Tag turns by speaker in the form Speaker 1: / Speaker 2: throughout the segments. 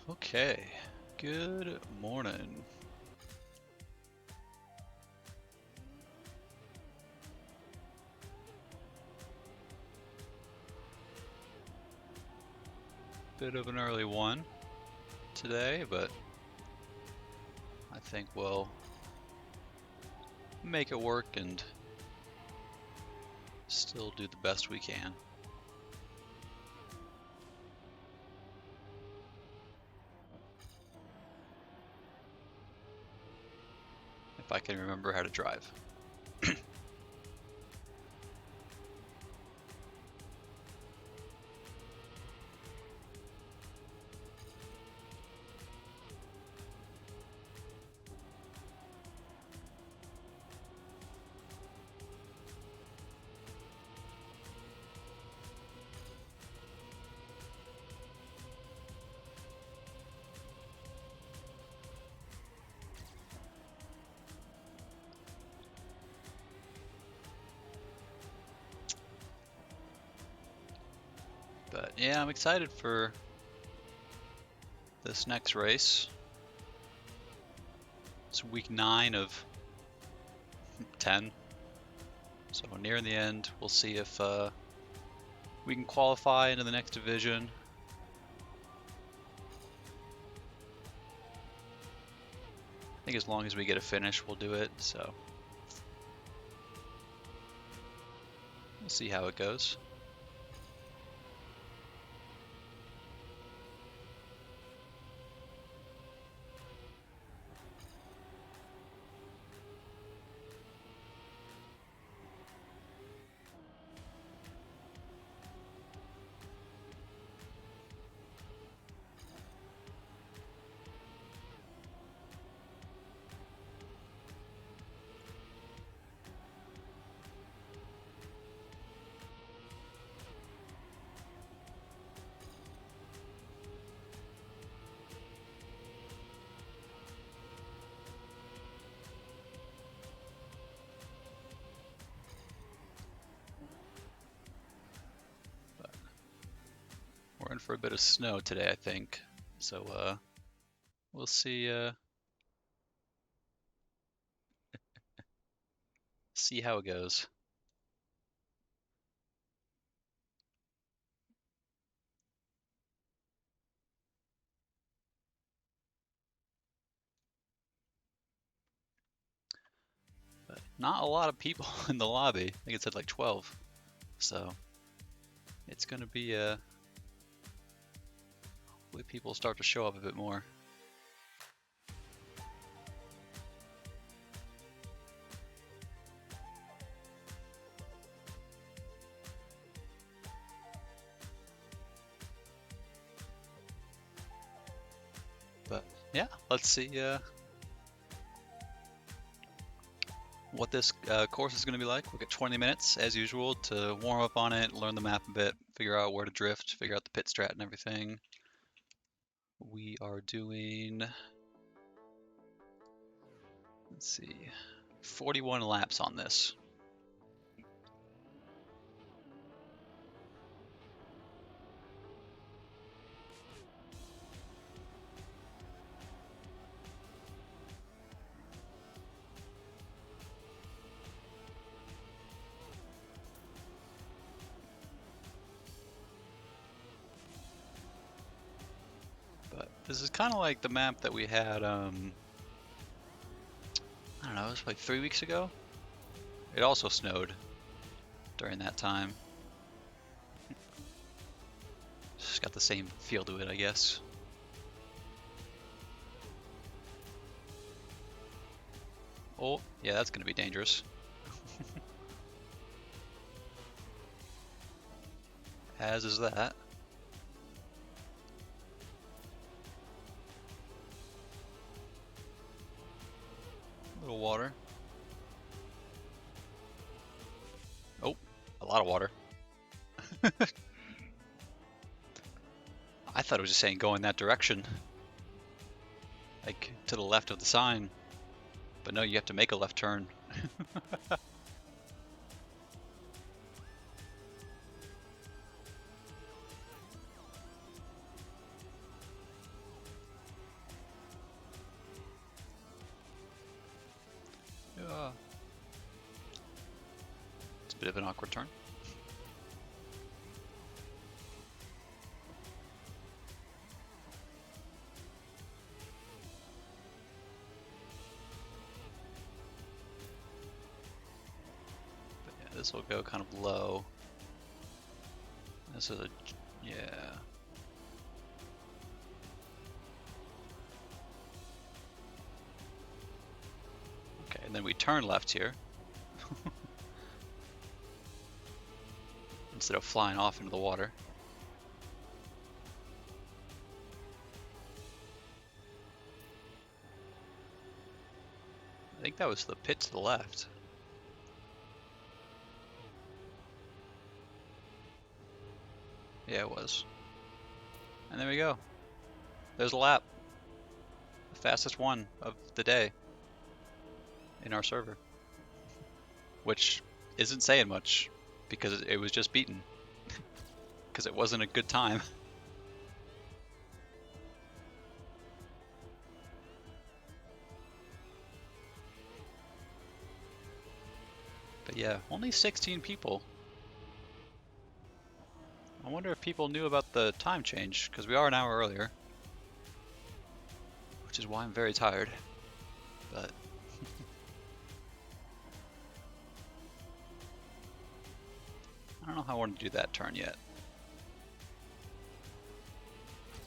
Speaker 1: Okay, good morning. Bit of an early one today, but I think we'll make it work and still do the best we can. If I can remember how to drive. But yeah, I'm excited for this next race. It's week 9 of 10. So near the end, we'll see if we can qualify into the next division. I think as long as we get a finish, we'll do it, so we'll see how it goes. We're in for a bit of snow today, I think. So we'll see see how it goes. But not a lot of people in the lobby. I think it said like 12. So it's gonna be hopefully people start to show up a bit more. But yeah, let's see what this course is going to be like. We'll get 20 minutes as usual to warm up on it, learn the map a bit, figure out where to drift, figure out the pit strat and everything. We are doing, let's see, 41 laps on this. But this is kind of like the map that we had, I don't know, it was like 3 weeks ago. It also snowed during that time. It's got the same feel to it, I guess. Oh, yeah, that's going to be dangerous. As is that. A little water. Oh, a lot of water. I thought it was just saying go in that direction. Like to the left of the sign. But no, you have to make a left turn. bit of an awkward turn. But yeah, this will go kind of low. This is a, yeah. Okay, and then we turn left here. Instead of flying off into the water. I think that was the pit to the left. Yeah, it was. And there we go. There's a lap. The fastest one of the day in our server. Which isn't saying much because it was just beaten. Because it wasn't a good time. But yeah, only 16 people. I wonder if people knew about the time change, because we are an hour earlier. Which is why I'm very tired. But I don't know how I want to do that turn yet.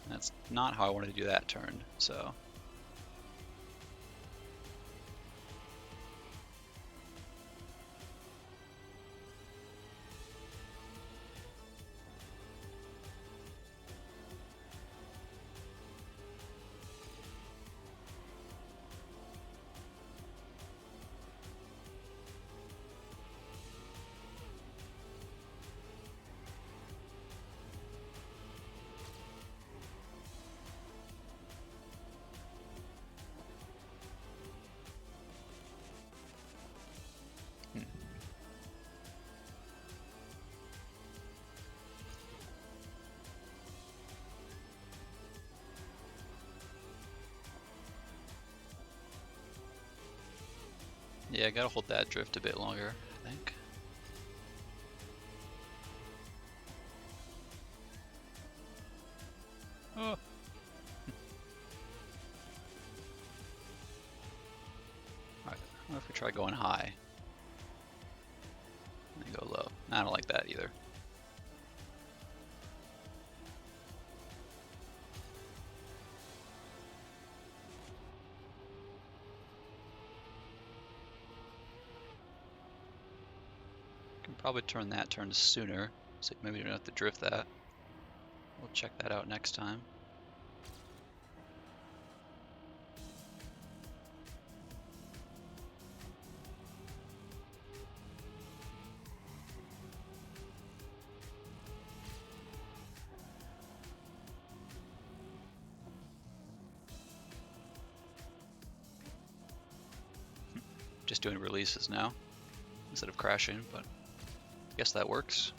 Speaker 1: That's not how I wanted to do that turn, so. Yeah, I gotta hold that drift a bit longer, I think. Oh. Alright, what if we try going high? And then go low. I don't like that either. Can probably turn that turn sooner, so maybe you don't have to drift that. We'll check that out next time. Just doing releases now instead of crashing, but I guess that works.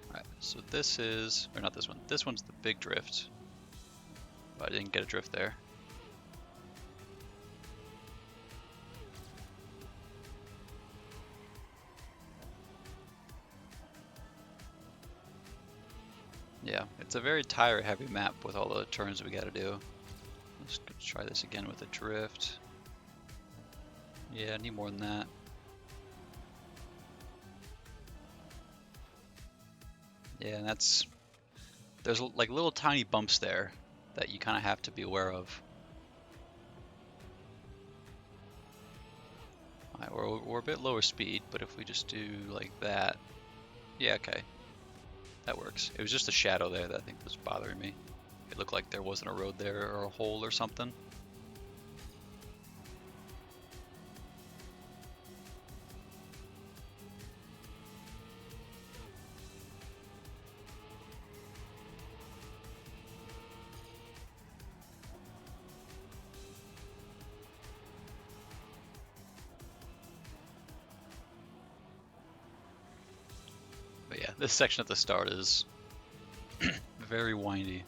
Speaker 1: Alright, so this is, or not this one, this one's the big drift. But I didn't get a drift there. Yeah, it's a very tire heavy map with all the turns we gotta do. Let's try this again with a drift. Yeah, I need more than that. Yeah, and there's like little tiny bumps there that you kind of have to be aware of. Alright, we're a bit lower speed, but if we just do like that, yeah, okay. That works. It was just a shadow there that I think was bothering me. It looked like there wasn't a road there or a hole or something. But yeah, this section at the start is very windy.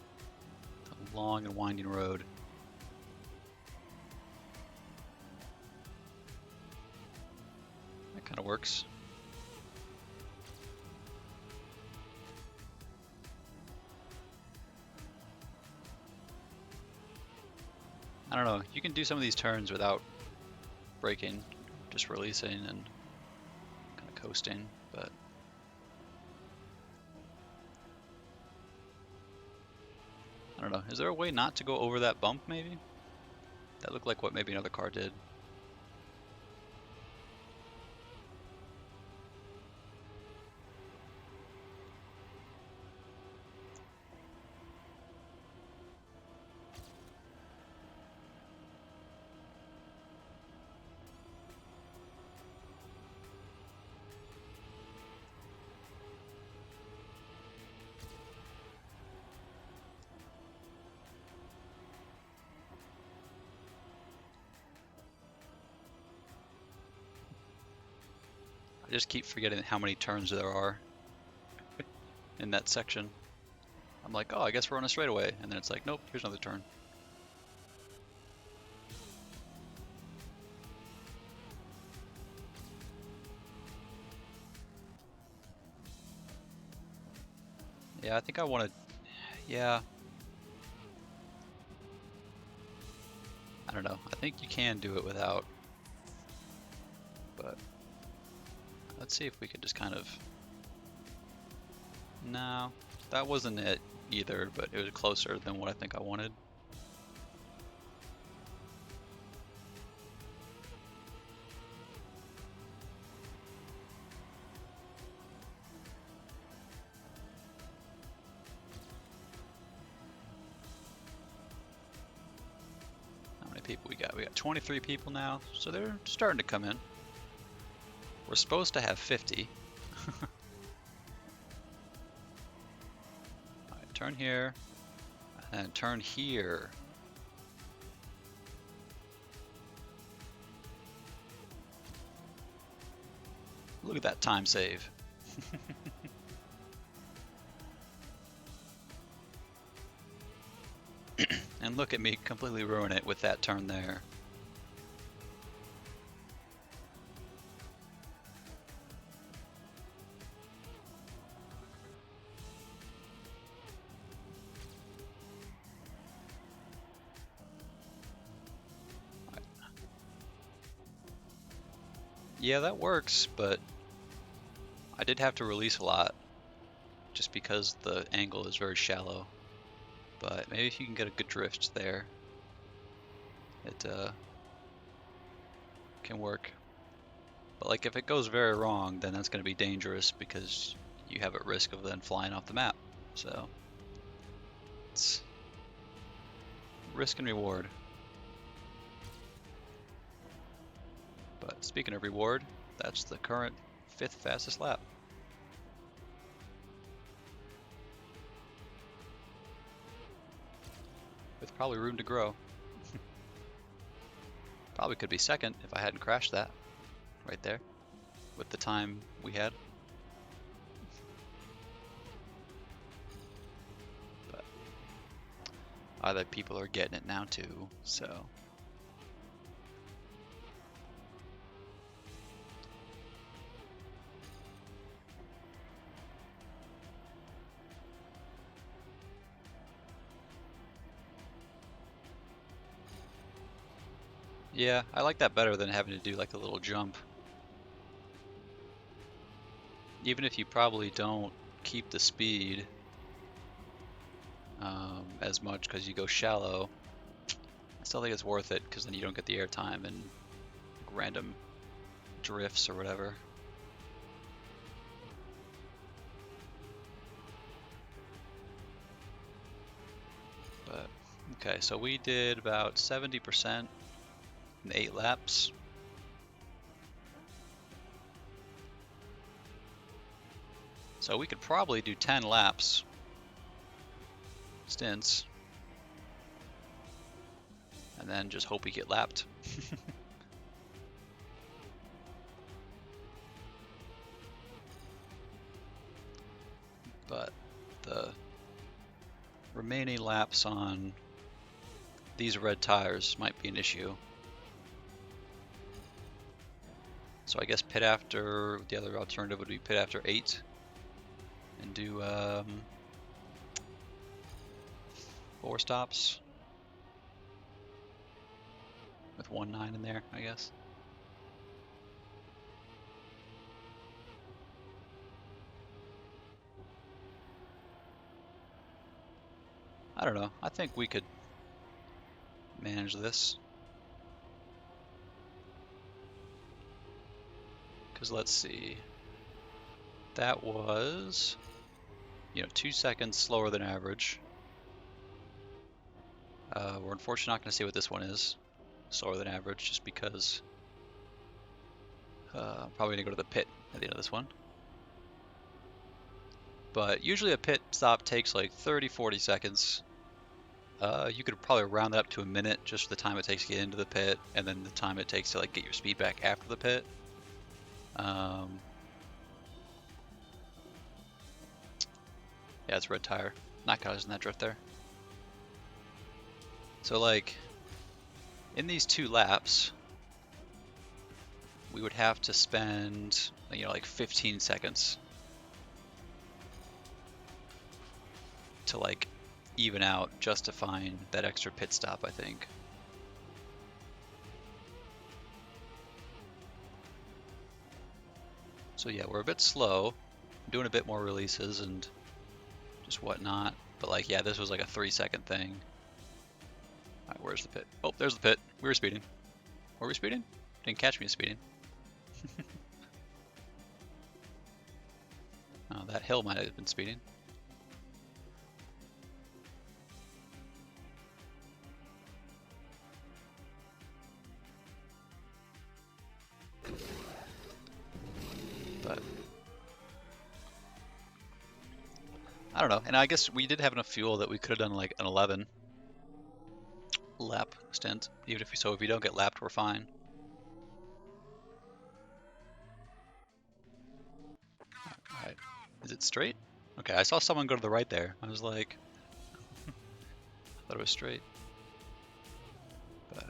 Speaker 1: A long and winding road. That kind of works. I don't know. You can do some of these turns without braking, just releasing and kind of coasting, but I don't know. Is there a way not to go over that bump, maybe? That looked like what maybe another car did. I just keep forgetting how many turns there are in that section. I'm like, oh, I guess we're on a straightaway, and then it's like, nope, here's another turn. Yeah, I think I want to, yeah. I don't know. I think you can do it without, but let's see if we could just kind of, no, that wasn't it either, but it was closer than what I think I wanted. How many people we got? We got 23 people now, so they're starting to come in. We're supposed to have 50. Alright, turn here, and turn here. Look at that time save. And look at me completely ruin it with that turn there. Yeah, that works, but I did have to release a lot just because the angle is very shallow. But maybe if you can get a good drift there, it can work. But like if it goes very wrong, then that's going to be dangerous because you have at risk of then flying off the map. So it's risk and reward. But speaking of reward, that's the current 5th fastest lap. With probably room to grow. Probably could be 2nd if I hadn't crashed that right there with the time we had. But other people are getting it now too, so. Yeah, I like that better than having to do like a little jump. Even if you probably don't keep the speed as much because you go shallow, I still think it's worth it because then you don't get the airtime and random drifts or whatever. But okay, so we did about 70% in 8 laps. So we could probably do 10 laps stints and then just hope we get lapped. But the remaining laps on these red tires might be an issue. So I guess pit after, the other alternative would be pit after 8 and do 4 stops. with 1.9 in there, I guess. I don't know. I think we could manage this. Because let's see. That was, 2 seconds slower than average. We're unfortunately not going to see what this one is. Slower than average, just because I'm probably going to go to the pit at the end of this one. But usually a pit stop takes like 30-40 seconds. You could probably round that up to a minute, just the time it takes to get into the pit, and then the time it takes to like get your speed back after the pit. Yeah, it's red tire. Not causing that drift there. So like, in these 2 laps, we would have to spend, like 15 seconds to like even out justifying that extra pit stop, I think. So yeah, we're a bit slow, doing a bit more releases and just whatnot. But like, yeah, this was like a 3-second thing. All right, where's the pit? Oh, there's the pit. We were speeding. Were we speeding? Didn't catch me speeding. Oh, that hill might have been speeding. But I don't know. And I guess we did have enough fuel that we could have done like an 11 lap stint. Even if we don't get lapped, we're fine. All right. Is it straight? Okay, I saw someone go to the right there. I was like, I thought it was straight. But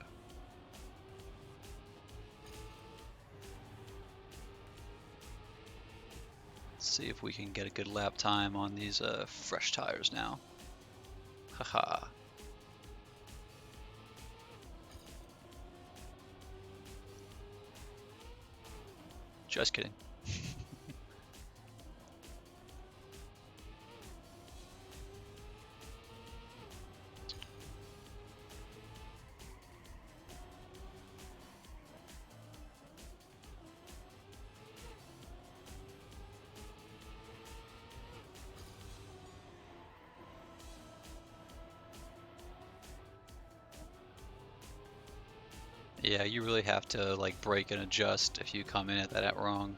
Speaker 1: let's see if we can get a good lap time on these fresh tires now. Haha. Just kidding. Yeah, you really have to like brake and adjust if you come in at that wrong.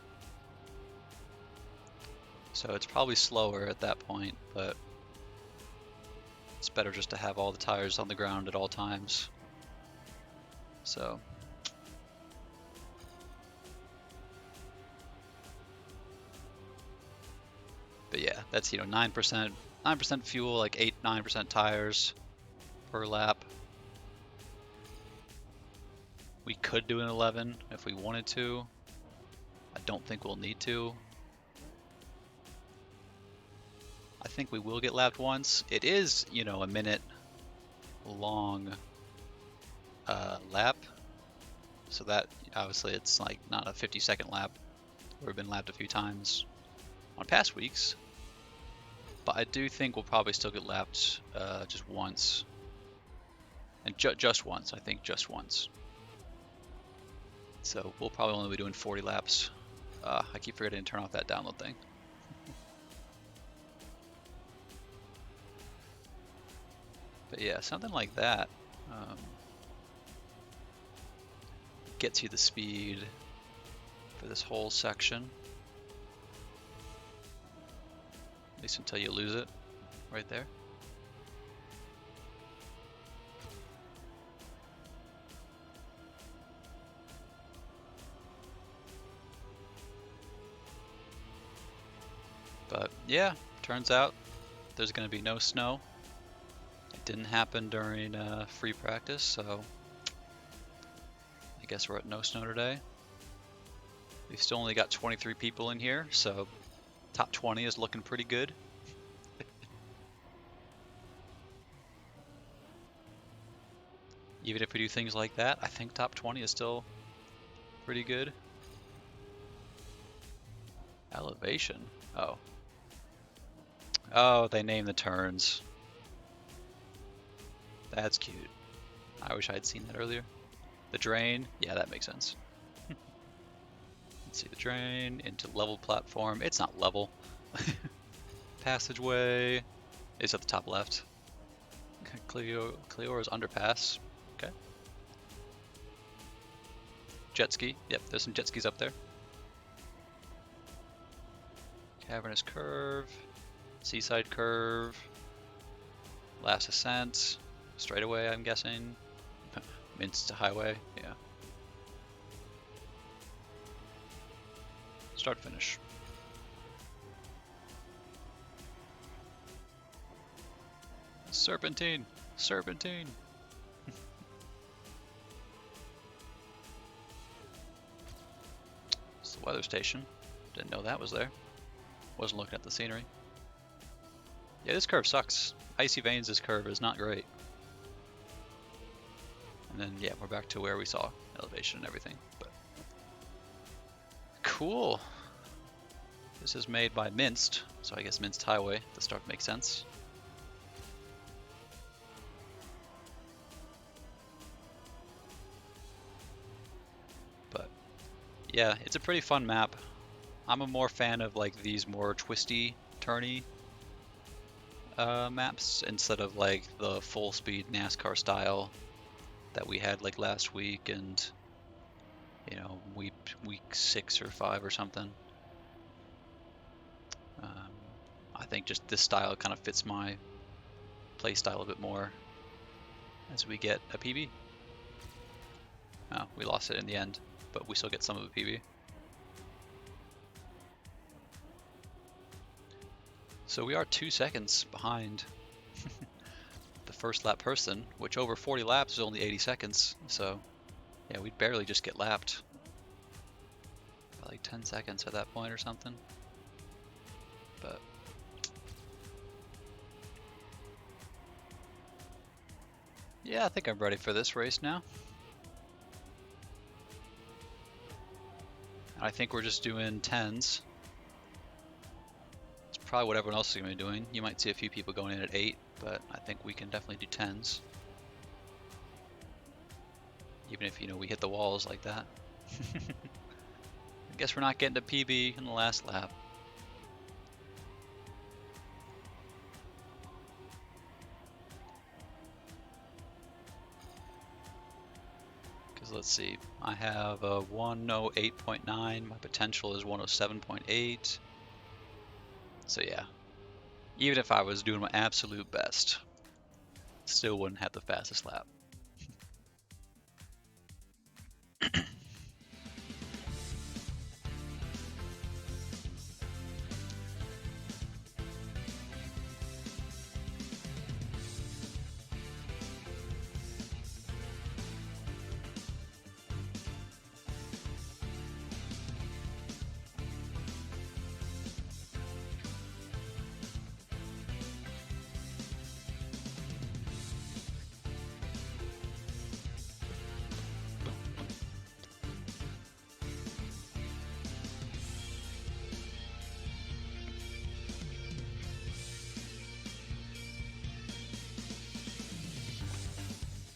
Speaker 1: So it's probably slower at that point, but it's better just to have all the tires on the ground at all times. So but yeah, that's 9% fuel, like 8-9% tires per lap. We could do an 11 if we wanted to. I don't think we'll need to. I think we will get lapped once. It is, a minute long lap. So that obviously it's like not a 50-second lap. We've been lapped a few times on past weeks. But I do think we'll probably still get lapped just once. And just once, I think just once. So we'll probably only be doing 40 laps. I keep forgetting to turn off that download thing. But yeah, something like that gets you the speed for this whole section. At least until you lose it right there. But yeah, turns out there's going to be no snow. It didn't happen during free practice, so I guess we're at no snow today. We've still only got 23 people in here, so top 20 is looking pretty good. Even if we do things like that, I think top 20 is still pretty good. Elevation. Oh. Oh, they named the turns. That's cute. I wish I'd seen that earlier. The drain. Yeah, that makes sense. Let's see the drain into level platform. It's not level. Passageway. It's at the top left. Cleora's underpass. Okay. Jet ski. Yep, there's some jet skis up there. Cavernous curve. Seaside curve. Last ascent. Straightaway, I'm guessing. Mints to highway. Yeah. Start finish. Serpentine! Serpentine! It's the weather station. Didn't know that was there. Wasn't looking at the scenery. Yeah, this curve sucks. Icy Veins, this curve is not great. And then, yeah, we're back to where we saw elevation and everything. But cool. This is made by Minced, so I guess Minced Highway. The start makes sense. But yeah, it's a pretty fun map. I'm a more fan of like these more twisty, turny maps instead of like the full speed NASCAR style that we had like last week and you know week 6 or 5 or something. I think just this style kind of fits my play style a bit more as we get a PB. Oh, we lost it in the end, but we still get some of a PB. So we are 2 seconds behind the first lap person, which over 40 laps is only 80 seconds. So yeah, we'd barely just get lapped. About like 10 seconds at that point or something. But yeah, I think I'm ready for this race now. I think we're just doing 10s. It's probably what everyone else is going to be doing. You might see a few people going in at 8, but I think we can definitely do 10s. Even if, you know, we hit the walls like that. I guess we're not getting to PB in the last lap. Because let's see, I have a 108.9, my potential is 107.8. So yeah, even if I was doing my absolute best, still wouldn't have the fastest lap.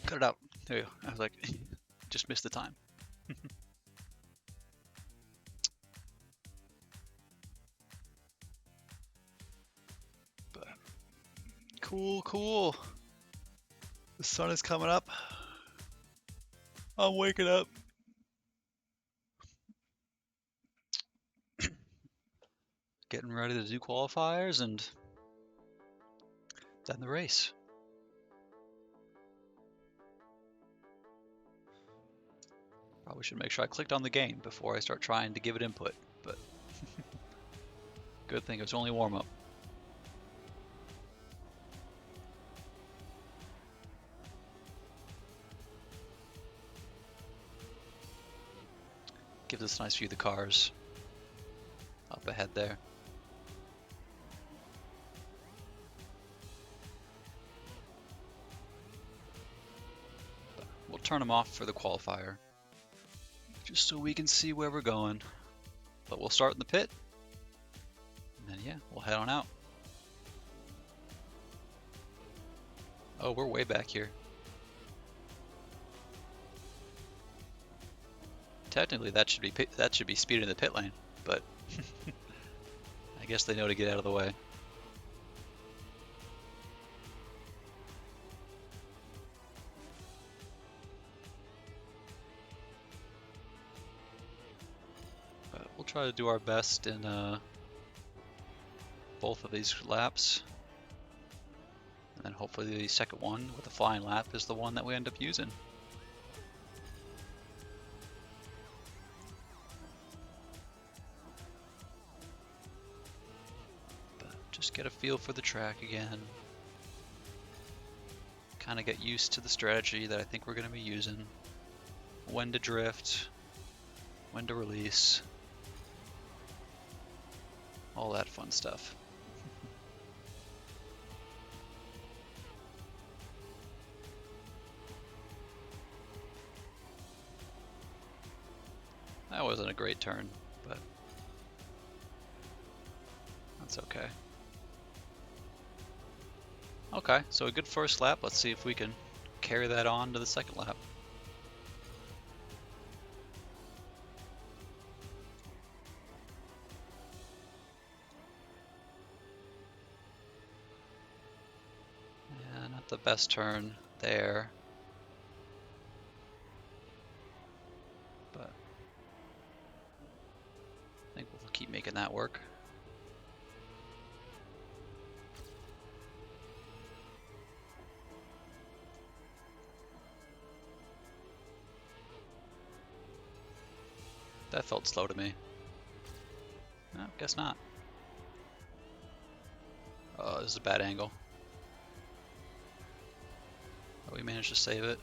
Speaker 1: Cut it out. There you go. I was like, just missed the time. But cool, cool. The sun is coming up. I'm waking up. Getting ready to do qualifiers and then the race. Probably should make sure I clicked on the game before I start trying to give it input, but good thing it was only warm-up. Gives us a nice view of the cars up ahead there. turn them off for the qualifier, just so we can see where we're going. But we'll start in the pit, and then yeah, we'll head on out. Oh, we're way back here. Technically, that should be speed in the pit lane, but I guess they know to get out of the way. But we'll try to do our best in both of these laps, and then hopefully the second one with the flying lap is the one that we end up using. Just get a feel for the track again. Kind of get used to the strategy that I think we're going to be using. When to drift, when to release, all that fun stuff. That wasn't a great turn, but that's okay. Okay, so a good first lap. Let's see if we can carry that on to the second lap. Yeah, not the best turn there, but I think we'll keep making that work. That felt slow to me. No, guess not. Oh, this is a bad angle. But we managed to save it.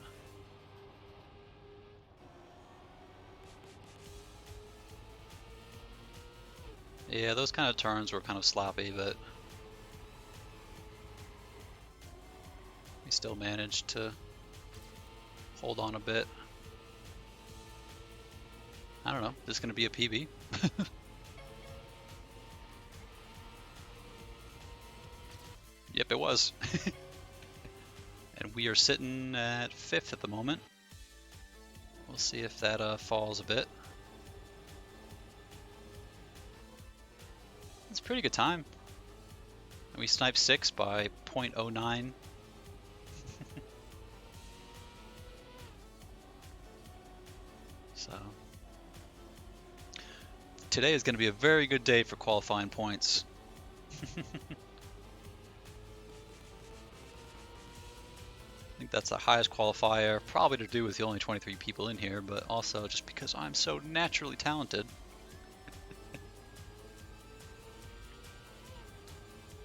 Speaker 1: Yeah, those kind of turns were kind of sloppy, but we still managed to hold on a bit. I don't know, this is going to be a PB. Yep, it was. And we are sitting at 5th at the moment. We'll see if that falls a bit. It's a pretty good time. And we sniped 6 by 0.09. So today is going to be a very good day for qualifying points. I think that's the highest qualifier, probably to do with the only 23 people in here, but also just because I'm so naturally talented.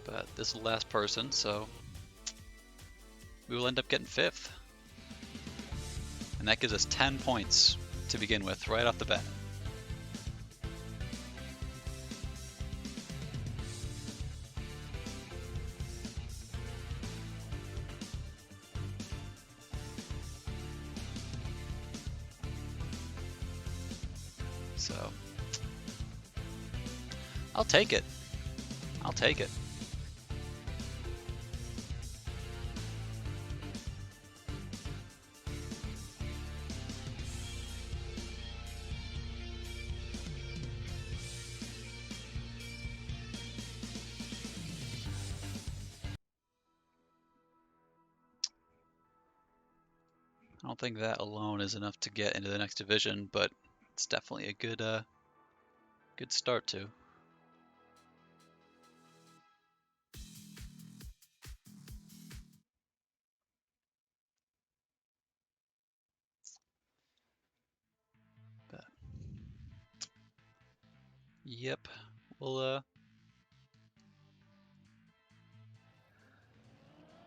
Speaker 1: But this is the last person, so we will end up getting 5th. And that gives us 10 points to begin with, right off the bat. So, I'll take it. I'll take it. I don't think that alone is enough to get into the next division, but it's definitely a good start to. But, yep, we'll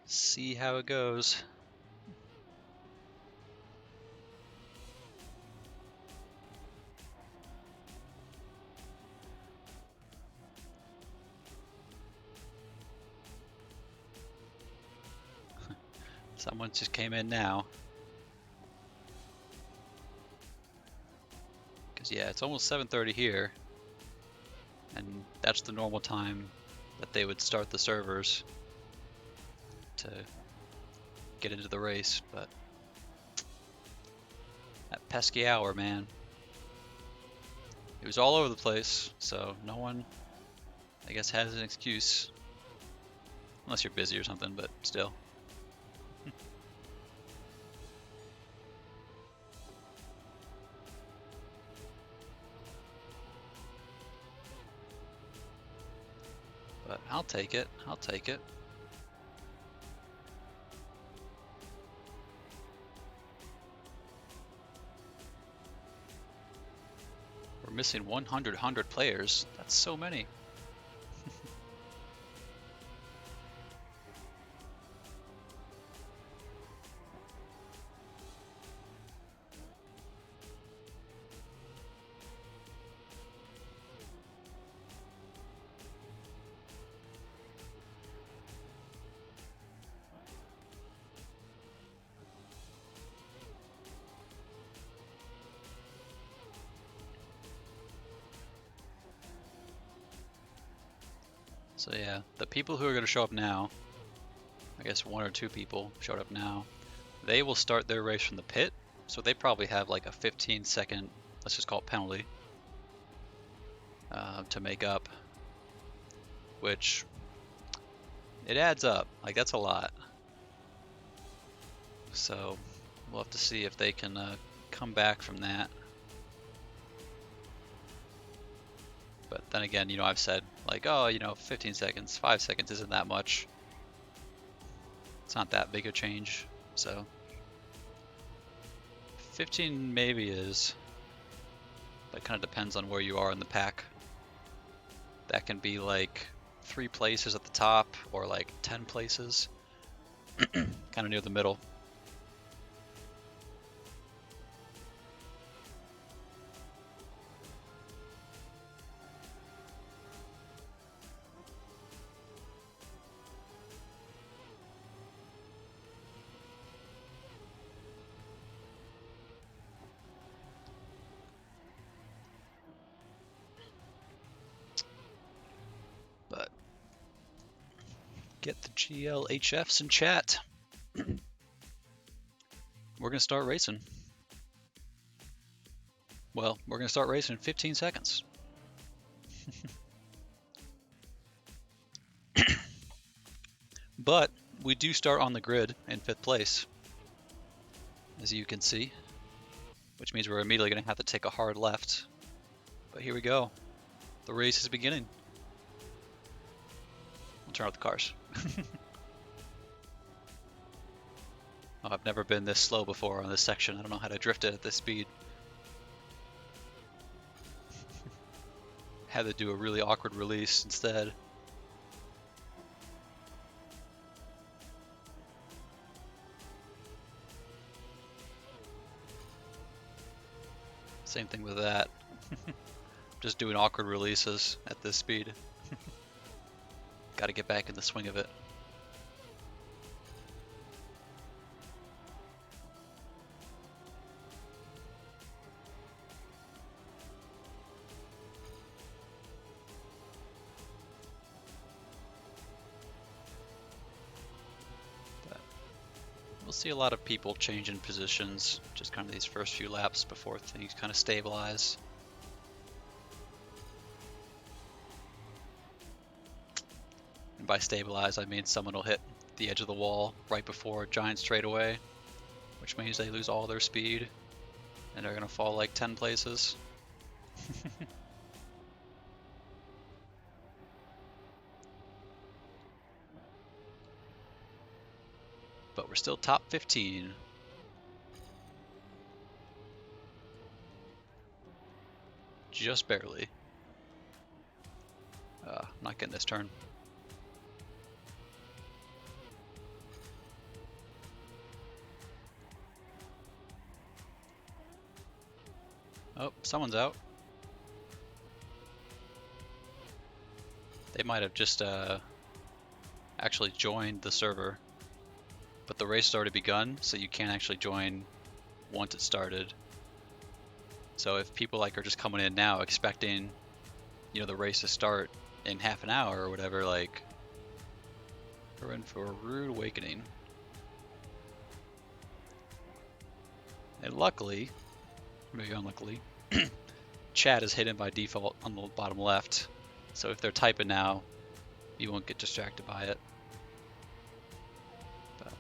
Speaker 1: see how it goes. Someone just came in now. Because yeah, it's almost 7:30 here, and that's the normal time that they would start the servers to get into the race, but that pesky hour, man. It was all over the place, so no one, I guess, has an excuse. Unless you're busy or something, but still. But I'll take it. I'll take it. We're missing 100 players. That's so many. So yeah, the people who are going to show up now, I guess 1 or 2 people showed up now, they will start their race from the pit, so they probably have like a 15-second, let's just call it penalty, to make up, which it adds up. Like, that's a lot. So we'll have to see if they can come back from that. But then again, you know, I've said like, oh, you know, 15 seconds, 5 seconds isn't that much. It's not that big a change. So 15 maybe is, but it kind of depends on where you are in the pack. That can be like 3 places at the top or like 10 places, kind of near the middle. But get the GLHFs in chat. We're gonna start racing. Well, we're gonna start racing in 15 seconds. But we do start on the grid in 5th place, as you can see, which means we're immediately gonna have to take a hard left. But here we go. The race is beginning. We'll turn off the cars. Oh, I've never been this slow before on this section. I don't know how to drift it at this speed. Had to do a really awkward release instead. Same thing with that. Just doing awkward releases at this speed. Got to get back in the swing of it. We'll see a lot of people changing positions, just kind of these first few laps before things kind of stabilize. And by stabilize, I mean someone will hit the edge of the wall right before a giant straightaway, which means they lose all their speed and they're gonna fall like 10 places. But we're still top 15. Just barely. I'm not getting this turn. Oh, someone's out. They might have just actually joined the server. But the race has already begun, so you can't actually join once it started. So if people like are just coming in now expecting, you know, the race to start in half an hour or whatever, like, we're in for a rude awakening. And luckily, maybe unluckily, chat is hidden by default on the bottom left. So if they're typing now, you won't get distracted by it. But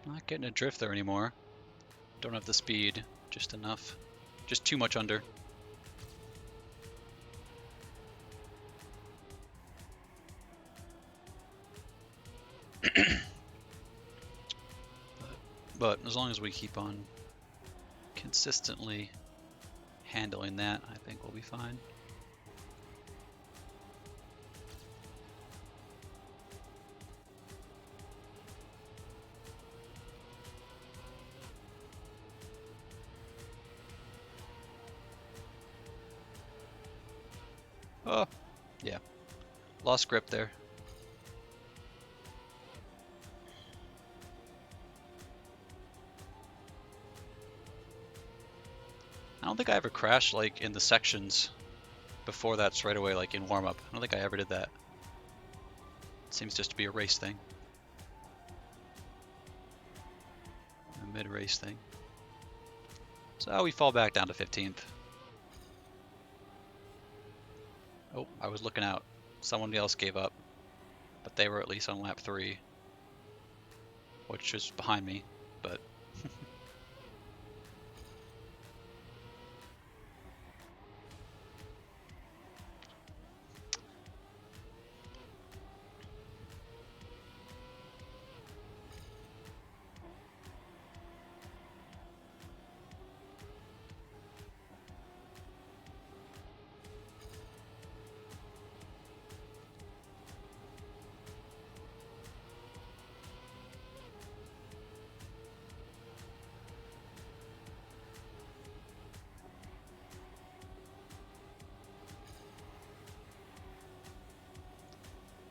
Speaker 1: not getting a drift there anymore. Don't have the speed, just enough. Just too much under. But as long as we keep on consistently handling that, I think we'll be fine. Oh, yeah. Lost grip there. I don't think I ever crashed like in the sections before that straight away, like in warm-up. I don't think I ever did that. It seems just to be a race thing. A mid-race thing. So we fall back down to 15th. Oh, I was looking out. Someone else gave up, but they were at least on lap 3, which is behind me, but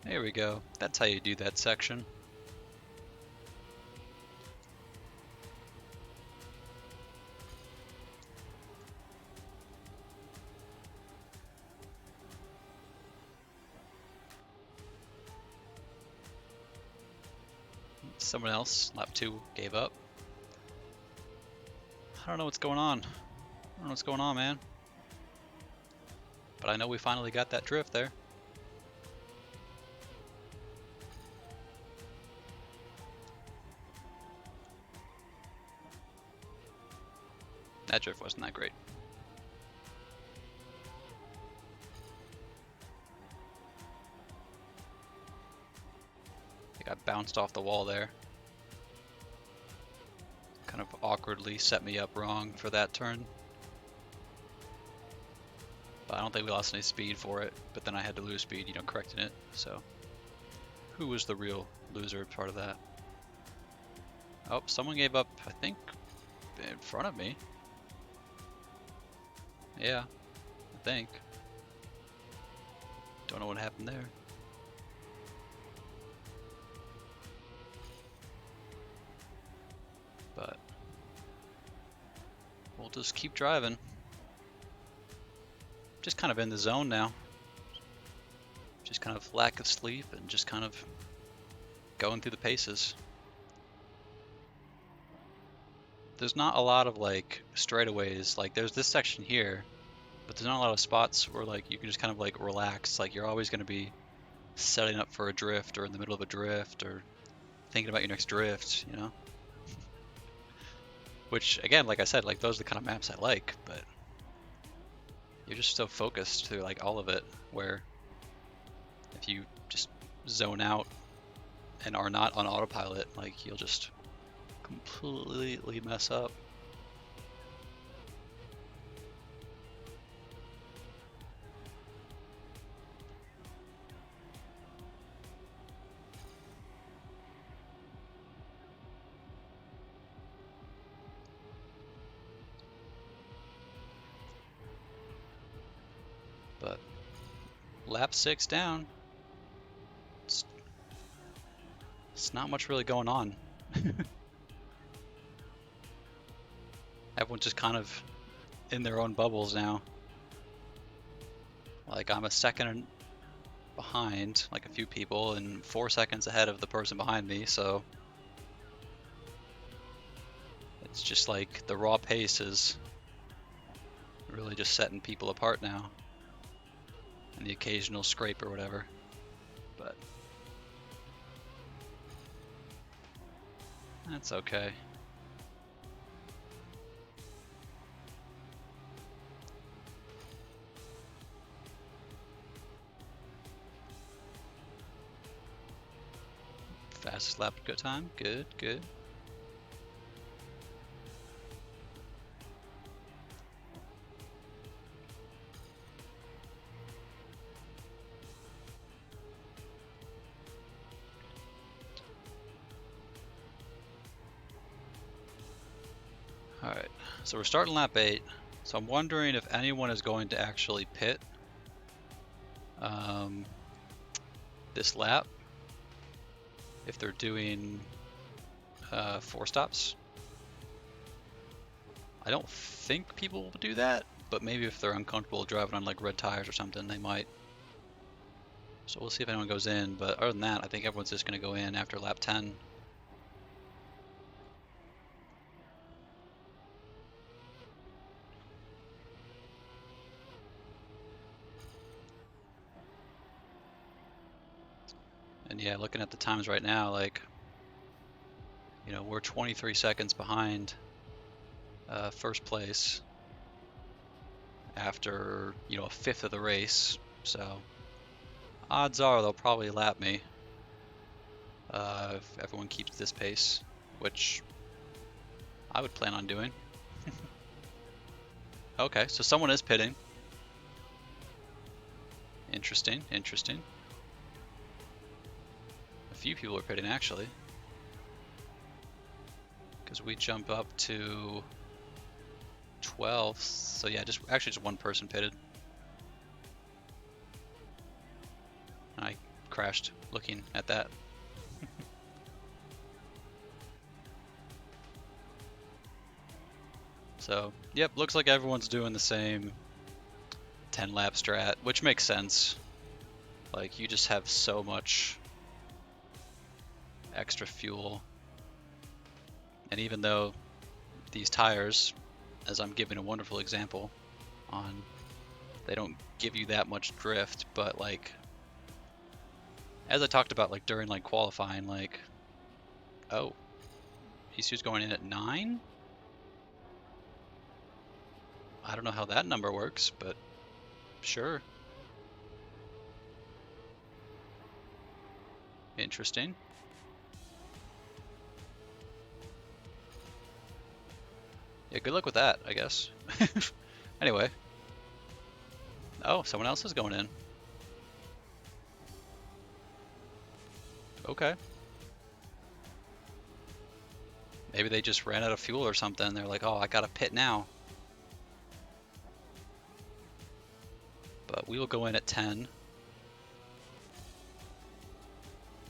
Speaker 1: there we go. That's how you do that section. Someone else, lap 2, gave up. I don't know what's going on. I don't know what's going on, man. But I know we finally got that drift there. That drift wasn't that great. I got bounced off the wall there. Kind of awkwardly set me up wrong for that turn. But I don't think we lost any speed for it. But then I had to lose speed, you know, correcting it. So who was the real loser part of that? Oh, someone gave up, I think, in front of me. Yeah, I think. Don't know what happened there. But we'll just keep driving. Just kind of in the zone now. Just kind of lack of sleep and just kind of going through the paces. There's not a lot of like straightaways. Like there's this section here, but there's not a lot of spots where like you can just kind of like relax. Like you're always going to be setting up for a drift or in the middle of a drift or thinking about your next drift, you know? Which again, like I said, like those are the kind of maps I like, but you're just so focused through like all of it where if you just zone out and are not on autopilot, like you'll just completely mess up. Lap 6 down. It's not much really going on. Everyone's just kind of in their own bubbles now. Like I'm a second behind, like a few people, and 4 seconds ahead of the person behind me, so it's just like the raw pace is really just setting people apart now. And the occasional scrape or whatever. But that's okay. Fastest lap good time. Good, good. Alright, so we're starting lap 8. So I'm wondering if anyone is going to actually pit this lap. If they're doing 4 stops. I don't think people will do that, but maybe if they're uncomfortable driving on like red tires or something, they might. So we'll see if anyone goes in, but other than that, I think everyone's just going to go in after lap 10. And yeah, looking at the times right now, like, you know, we're 23 seconds behind first place after, you know, a fifth of the race. So odds are they'll probably lap me if everyone keeps this pace, which I would plan on doing. Okay, so someone is pitting. Interesting, interesting. A few people are pitting actually, because we jump up to 12. So yeah, just one person pitted. I crashed looking at that. So, yep, looks like everyone's doing the same 10 lap strat, which makes sense. Like, you just have so much extra fuel. And even though these tires, as I'm giving a wonderful example on, they don't give you that much drift, but like, as I talked about like during like qualifying, like, oh, ECU's going in at 9? I don't know how that number works, but sure. Interesting. Yeah, good luck with that, I guess. Anyway. Oh, someone else is going in. Okay. Maybe they just ran out of fuel or something. They're like, oh, I gotta pit now. But we will go in at 10.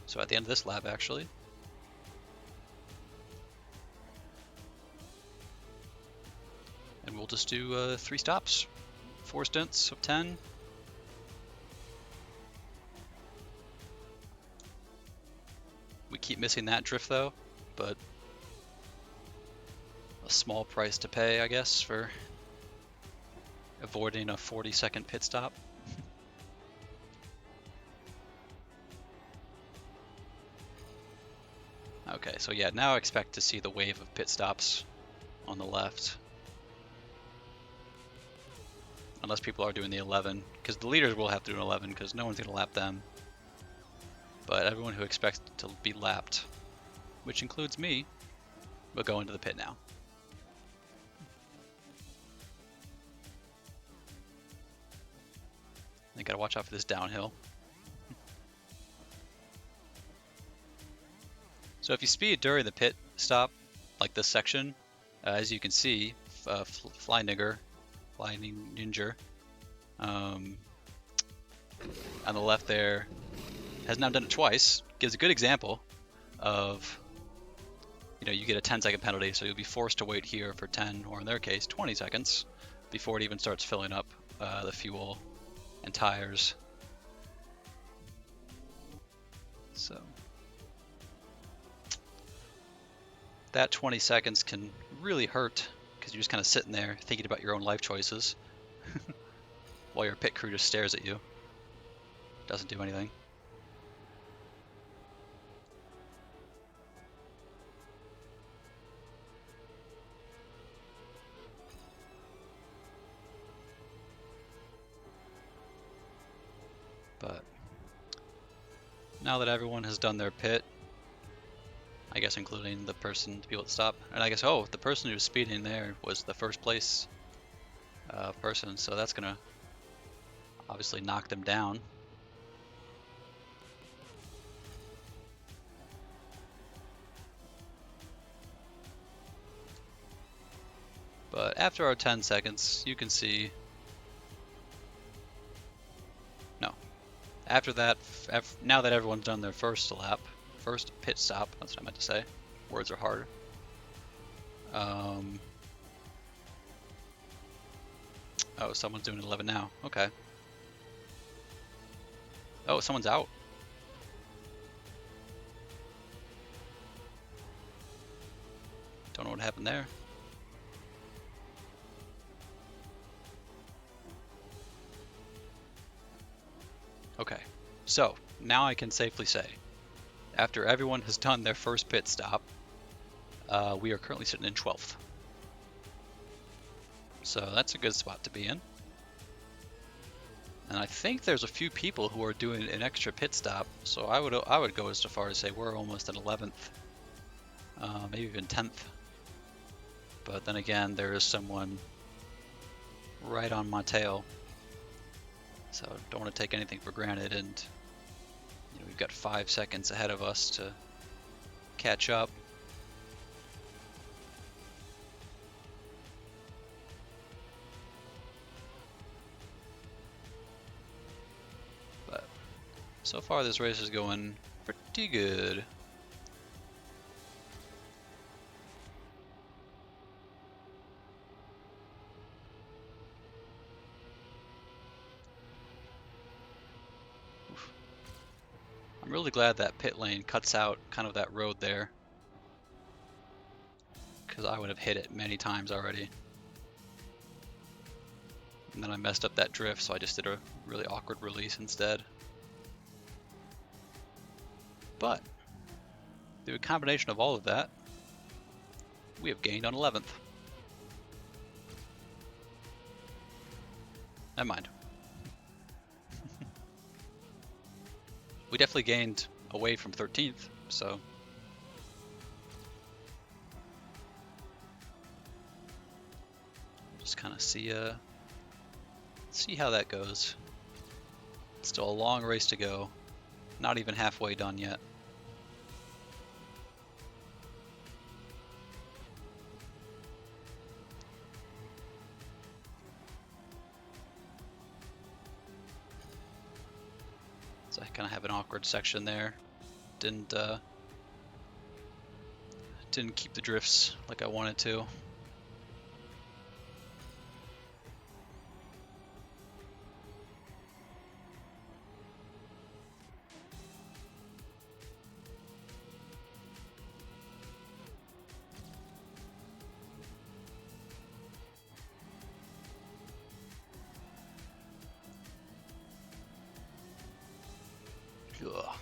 Speaker 1: So at the end of this lap, actually. And we'll just do 3 stops. 4 stints of 10. We keep missing that drift though, but a small price to pay, I guess, for avoiding a 40-second pit stop. Okay, so yeah, now I expect to see the wave of pit stops on the left. Unless people are doing the 11, because the leaders will have to do an 11, because no one's going to lap them. But everyone who expects to be lapped, which includes me, will go into the pit now. I gotta watch out for this downhill. So if you speed during the pit stop, like this section, as you can see, Fly Ninja, on the left there has now done it twice. Gives a good example of, you get a 10-second penalty, so you'll be forced to wait here for 10, or in their case, 20 seconds before it even starts filling up the fuel and tires. So that 20 seconds can really hurt because you're just kind of sitting there thinking about your own life choices while your pit crew just stares at you. Doesn't do anything. But now that everyone has done their pit, I guess including the person to be able to stop, and I guess, oh, the person who was speeding there was the first place person, so that's gonna obviously knock them down. But after our 10 seconds, you can see, no, after that, now that everyone's done their first lap, first pit stop, that's what I meant to say, words are hard. Oh, someone's doing 11 now, okay. Oh, someone's out. Don't know what happened there. Okay, so now I can safely say, after everyone has done their first pit stop, we are currently sitting in 12th. So that's a good spot to be in. And I think there's a few people who are doing an extra pit stop, so I would go as far as say we're almost in 11th, maybe even 10th. But then again, there is someone right on my tail, so don't want to take anything for granted. And we've got 5 seconds ahead of us to catch up. But so far this race is going pretty good. I'm really glad that pit lane cuts out kind of that road there, because I would have hit it many times already. And then I messed up that drift, so I just did a really awkward release instead. But through a combination of all of that, we have gained on 11th. Never mind. We definitely gained away from 13th, so just kind of see how that goes. Still a long race to go, not even halfway done yet. So I kind of have an awkward section there. Didn't keep the drifts like I wanted to. Ugh.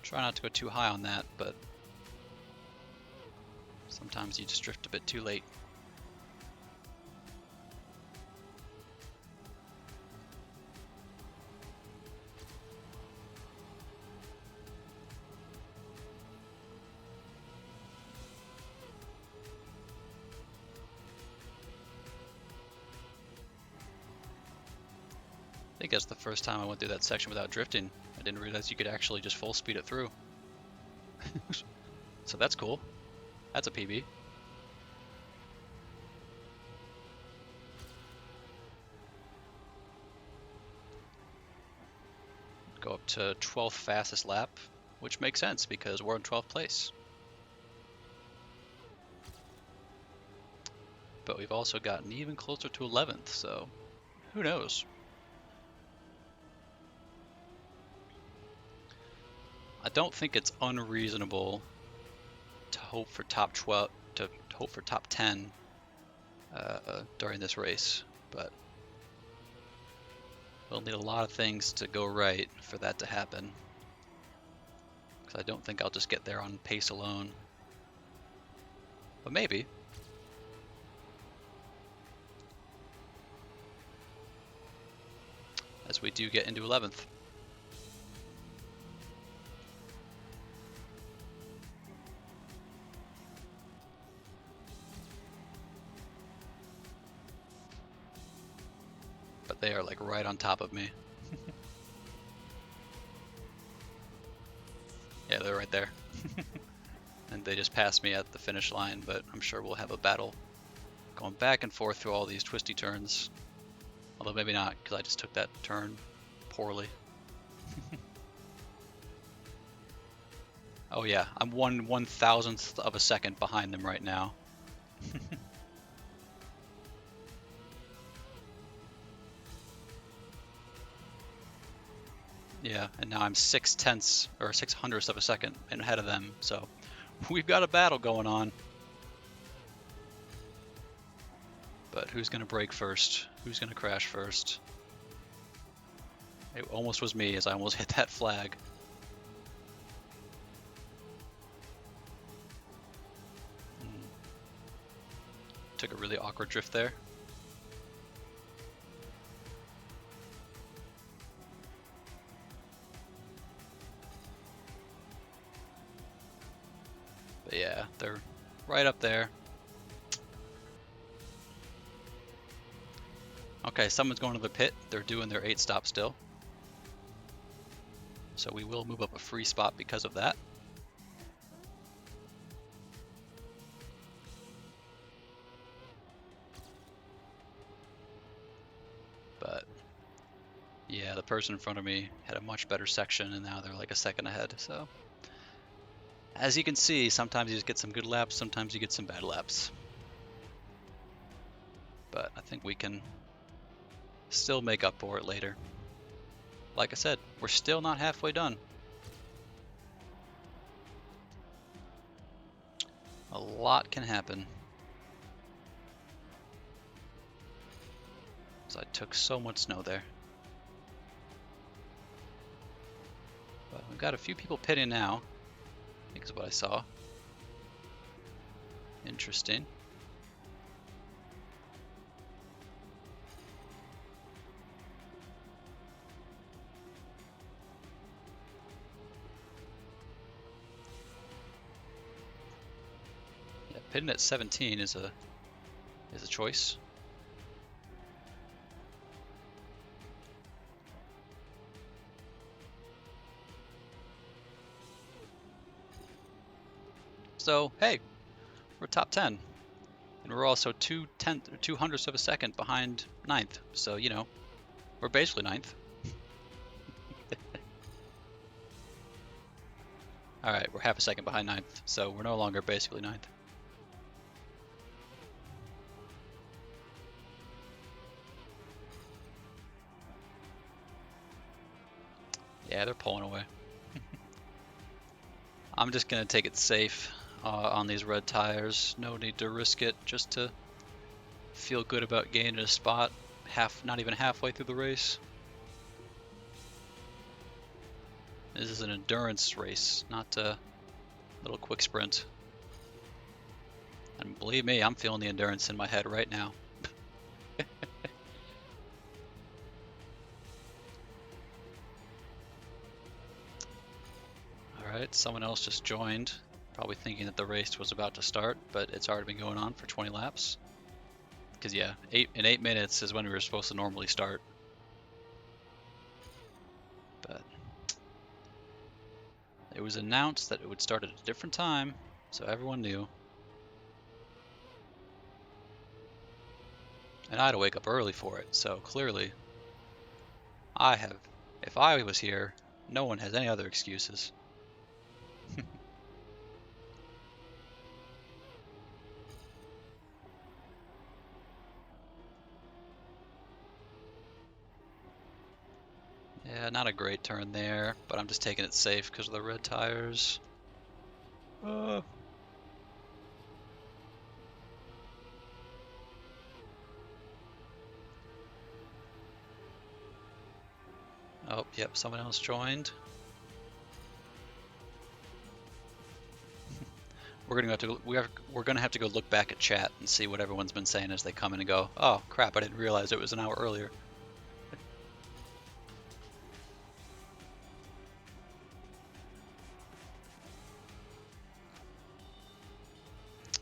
Speaker 1: Try not to go too high on that, but sometimes you just drift a bit too late. I think that's the first time I went through that section without drifting. I didn't realize you could actually just full speed it through. So that's cool. That's a PB. Go up to 12th fastest lap, which makes sense because we're in 12th place. But we've also gotten even closer to 11th, so who knows? I don't think it's unreasonable to hope for top 12, to hope for top 10 during this race, but we'll need a lot of things to go right for that to happen. Because I don't think I'll just get there on pace alone. But maybe. As we do get into 11th. But they are like right on top of me. Yeah, they're right there. And they just passed me at the finish line, but I'm sure we'll have a battle going back and forth through all these twisty turns. Although maybe not, because I just took that turn poorly. Oh yeah, I'm 1/1000th of a second behind them right now. Yeah, and now I'm 6/10 or 6/100ths of a second ahead of them, so we've got a battle going on. But who's gonna brake first? Who's gonna crash first? It almost was me as I almost hit that flag. Took a really awkward drift there. But yeah, they're right up there. Okay, someone's going to the pit. They're doing their 8 stop still. So we will move up a free spot because of that. But yeah, the person in front of me had a much better section and now they're like a second ahead. So as you can see, sometimes you just get some good laps, sometimes you get some bad laps. But I think we can still make up for it later. Like I said, we're still not halfway done. A lot can happen. So I took so much snow there. But we've got a few people pitting now, I think is what I saw. Interesting. Yeah, pitting at 17 is a choice. So, hey, we're top 10. And we're also 2/100ths of a second behind 9th. So, you know, we're basically 9th. Alright, we're half a second behind 9th. So we're no longer basically 9th. Yeah, they're pulling away. I'm just going to take it safe on these red tires. No need to risk it just to feel good about gaining a spot not even halfway through the race. This is an endurance race, not a little quick sprint. And believe me, I'm feeling the endurance in my head right now. Alright, someone else just joined, probably thinking that the race was about to start, but it's already been going on for 20 laps. Because yeah, 8 minutes is when we were supposed to normally start. But it was announced that it would start at a different time, so everyone knew. And I had to wake up early for it, so clearly if I was here, No one has any other excuses. Yeah, not a great turn there, but I'm just taking it safe because of the red tires. Oh, yep, someone else joined. We're gonna have to go look back at chat and see what everyone's been saying as they come in and go, oh crap, I didn't realize it was an hour earlier.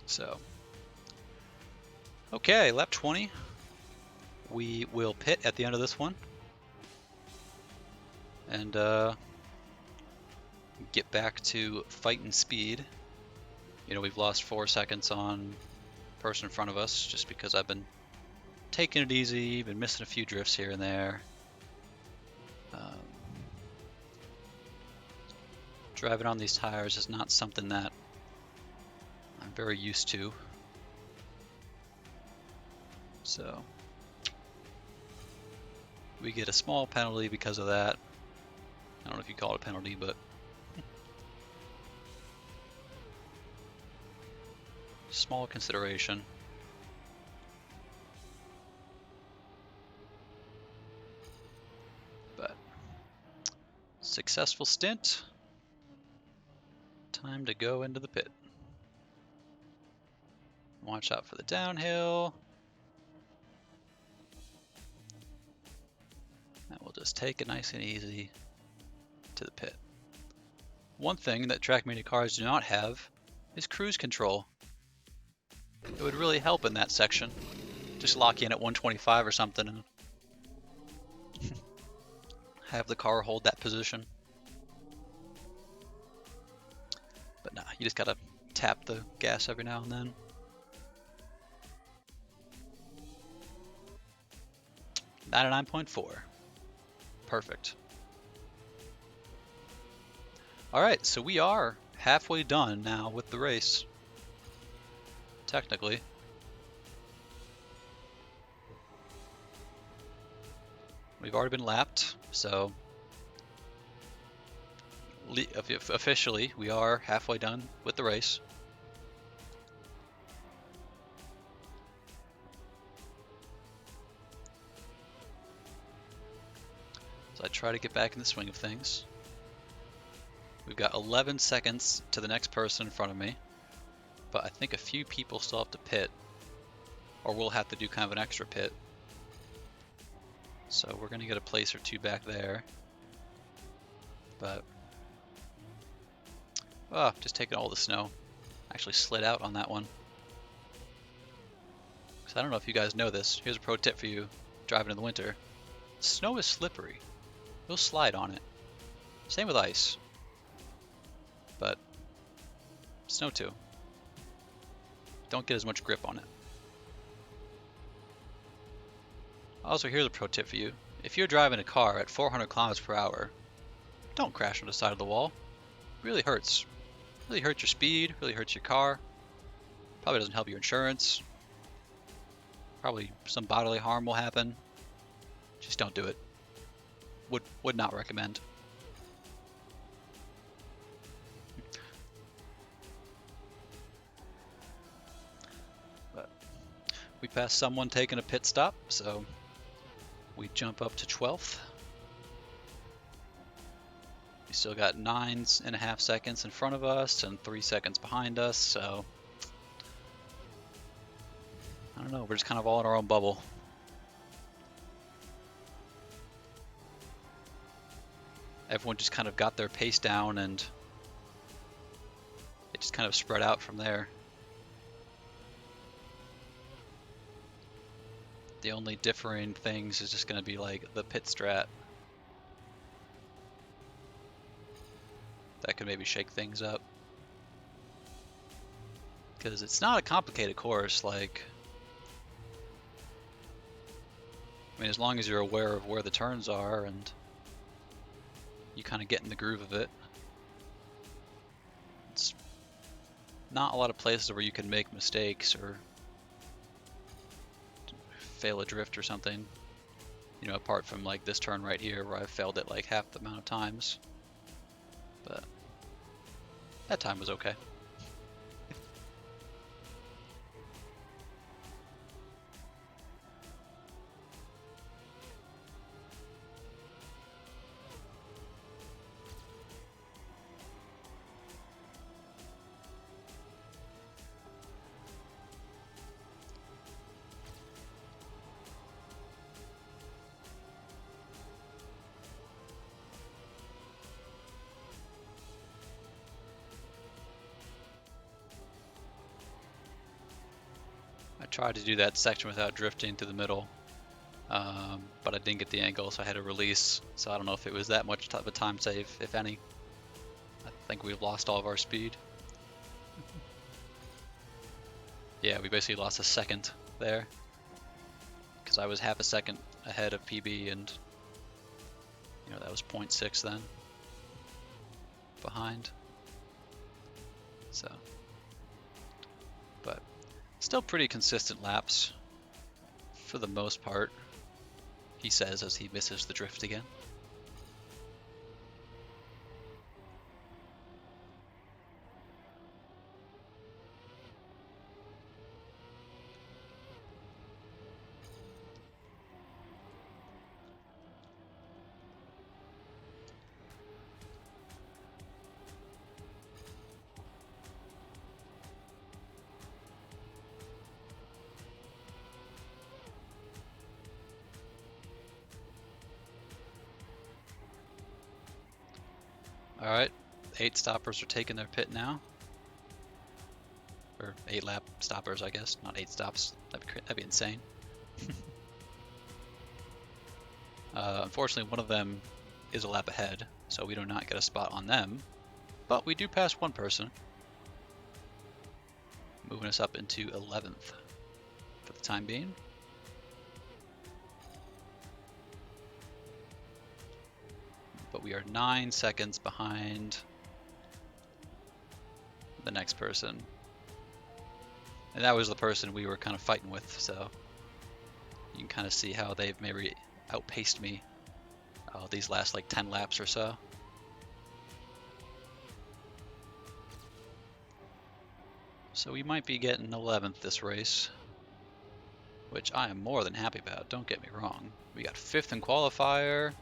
Speaker 1: So, okay, lap 20. We will pit at the end of this one and get back to fighting speed. You know, we've lost 4 seconds on person in front of us just because I've been taking it easy, been missing a few drifts here and there. Driving on these tires is not something that I'm very used to. So we get a small penalty because of that. I don't know if you call it a penalty, but small consideration. But successful stint. Time to go into the pit. Watch out for the downhill. And we'll just take it nice and easy to the pit. One thing that Trackmania cars do not have is cruise control. It would really help in that section. Just lock in at 125 or something and have the car hold that position. But nah, you just gotta tap the gas every now and then. $99.4. Perfect. Alright, so we are halfway done now with the race. Technically. We've already been lapped, so officially we are halfway done with the race. So I try to get back in the swing of things. We've got 11 seconds to the next person in front of me, but I think a few people still have to pit, or we'll have to do kind of an extra pit. So we're gonna get a place or two back there. But oh, just taking all the snow. Actually slid out on that one. So I don't know if you guys know this. Here's a pro tip for you driving in the winter. Snow is slippery. You'll slide on it. Same with ice. But snow too. Don't get as much grip on it. Also, here's a pro tip for you. If you're driving a car at 400 kilometers per hour, don't crash on the side of the wall. It really hurts. It really hurts your speed, really hurts your car. Probably doesn't help your insurance. Probably some bodily harm will happen. Just don't do it. Would not recommend. But we passed someone taking a pit stop, so we jump up to 12th. We still got 9.5 seconds in front of us and 3 seconds behind us, so I don't know, we're just kind of all in our own bubble. Everyone just kind of got their pace down and it just kind of spread out from there. The only differing things is just going to be like the pit strat. That could maybe shake things up. Because it's not a complicated course, like, I mean, as long as you're aware of where the turns are and you kind of get in the groove of it. It's not a lot of places where you can make mistakes or fail a drift or something. You know, apart from like this turn right here where I failed it like half the amount of times. But that time was okay. I tried to do that section without drifting to the middle, but I didn't get the angle, so I had to release. So I don't know if it was that much of a time save, if any. I think we've lost all of our speed. Yeah, we basically lost a second there, because I was half a second ahead of PB, and you know that was 0.6 then behind. So, but still pretty consistent laps for the most part, he says as he misses the drift again. Alright, 8 stoppers are taking their pit now. Or 8 lap stoppers, I guess, not 8 stops. That'd be insane. Unfortunately, one of them is a lap ahead, so we do not get a spot on them. But we do pass one person, moving us up into 11th for the time being. But we are 9 seconds behind the next person. And that was the person we were kind of fighting with, so you can kind of see how they've maybe outpaced me these last like 10 laps or so. So we might be getting 11th this race, which I am more than happy about, don't get me wrong. We got 5th in qualifier.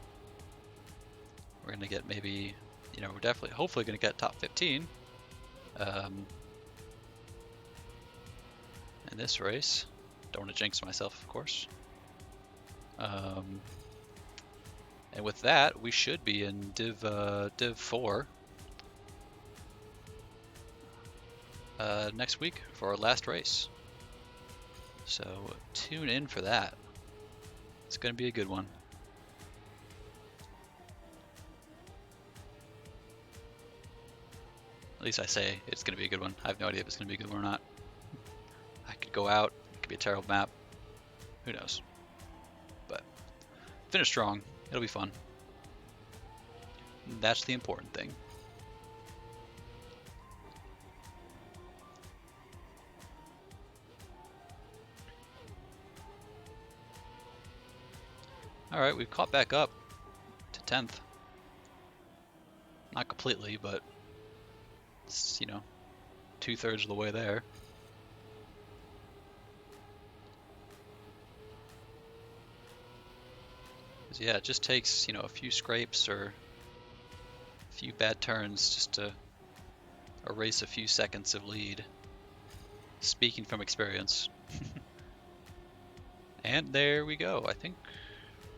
Speaker 1: We're going to get maybe, you know, we're definitely, hopefully going to get top 15 in this race. Don't want to jinx myself, of course. And with that, we should be in Div 4 next week for our last race. So tune in for that. It's going to be a good one. At least I say it's going to be a good one. I have no idea if it's going to be a good one or not. I could go out. It could be a terrible map. Who knows? But finish strong. It'll be fun. That's the important thing. Alright, we've caught back up to 10th. Not completely, but it's, you know, 2/3 of the way there. Yeah, it just takes, you know, a few scrapes or a few bad turns just to erase a few seconds of lead. Speaking from experience. And there we go, I think.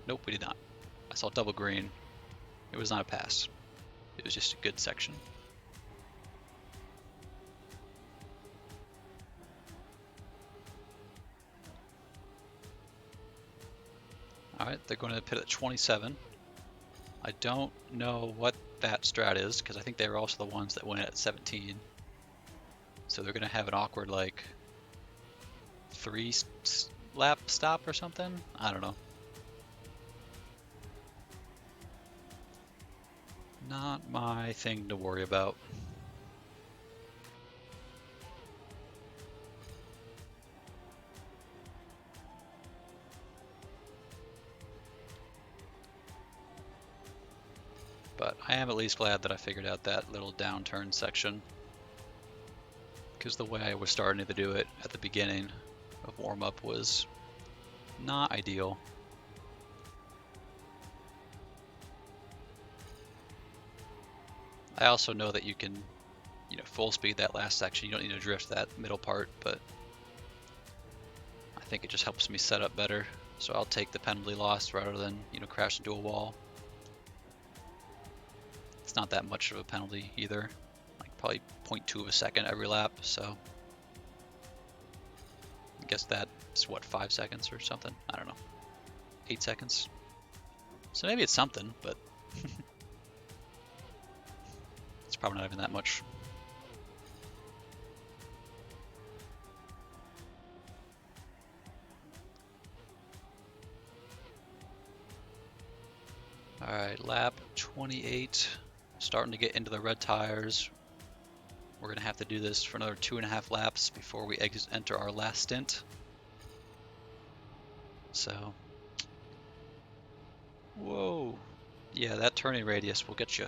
Speaker 1: Nope, we did not. I saw double green. It was not a pass. It was just a good section. Alright, they're going to pit at 27. I don't know what that strat is, because I think they were also the ones that went at 17. So they're going to have an awkward, like, 3-lap stop or something? I don't know. Not my thing to worry about. But I am at least glad that I figured out that little downturn section, because the way I was starting to do it at the beginning of warm-up was not ideal. I also know that you can, full speed that last section. You don't need to drift that middle part, but I think it just helps me set up better. So I'll take the penalty loss rather than, crash into a wall. It's not that much of a penalty either, like probably 0.2 of a second every lap, so I guess that's what, 5 seconds or something? I don't know. 8 seconds. So maybe it's something, but it's probably not even that much. Alright, lap 28. Starting to get into the red tires. We're going to have to do this for another 2.5 laps before we enter our last stint. So, whoa. Yeah, that turning radius will get you.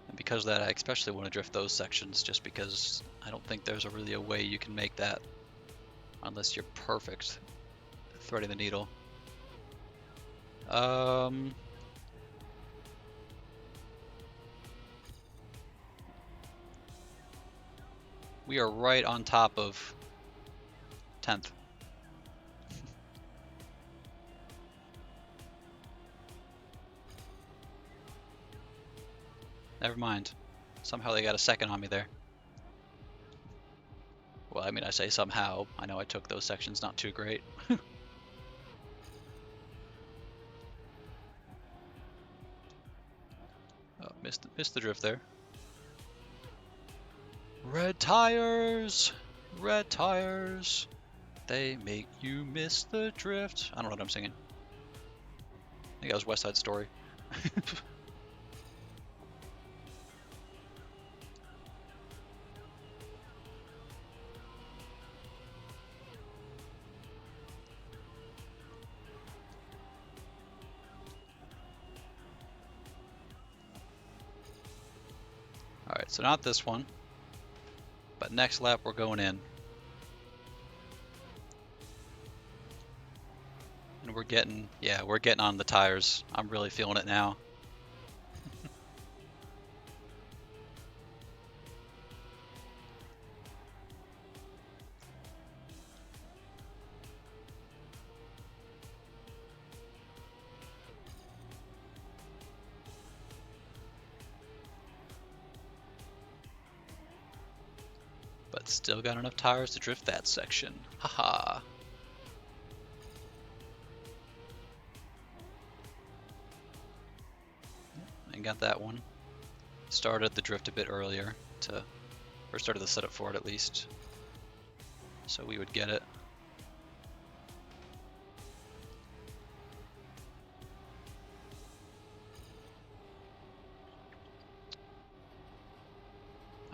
Speaker 1: And because of that, I especially want to drift those sections, just because I don't think there's really a way you can make that unless you're perfect at threading the needle. We are right on top of 10th. Never mind. Somehow they got a second on me there. Well, I mean, I say somehow. I know I took those sections not too great. Oh, missed the drift there. Red tires! Red tires! They make you miss the drift. I don't know what I'm singing. I think that was West Side Story. Alright, so not this one. But next lap we're going in. And we're getting on the tires. I'm really feeling it now. But still got enough tires to drift that section. Haha. And got that one. Started the drift a bit earlier or started the setup for it at least. So we would get it.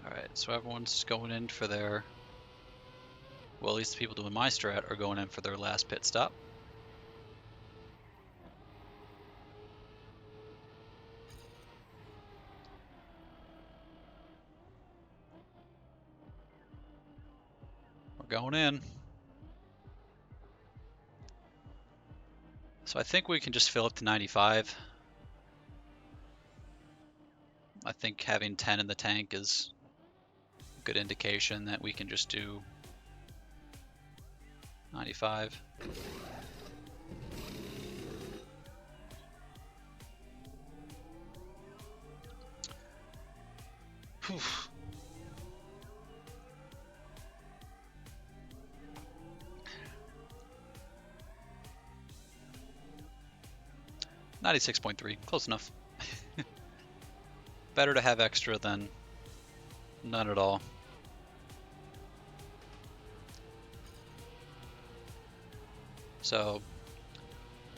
Speaker 1: Alright, so everyone's going in for their, well, at least the people doing my strat are going in for their last pit stop. We're going in. So I think we can just fill up to 95. I think having 10 in the tank is a good indication that we can just do 95. Whew. $96.3, close enough. Better to have extra than none at all. So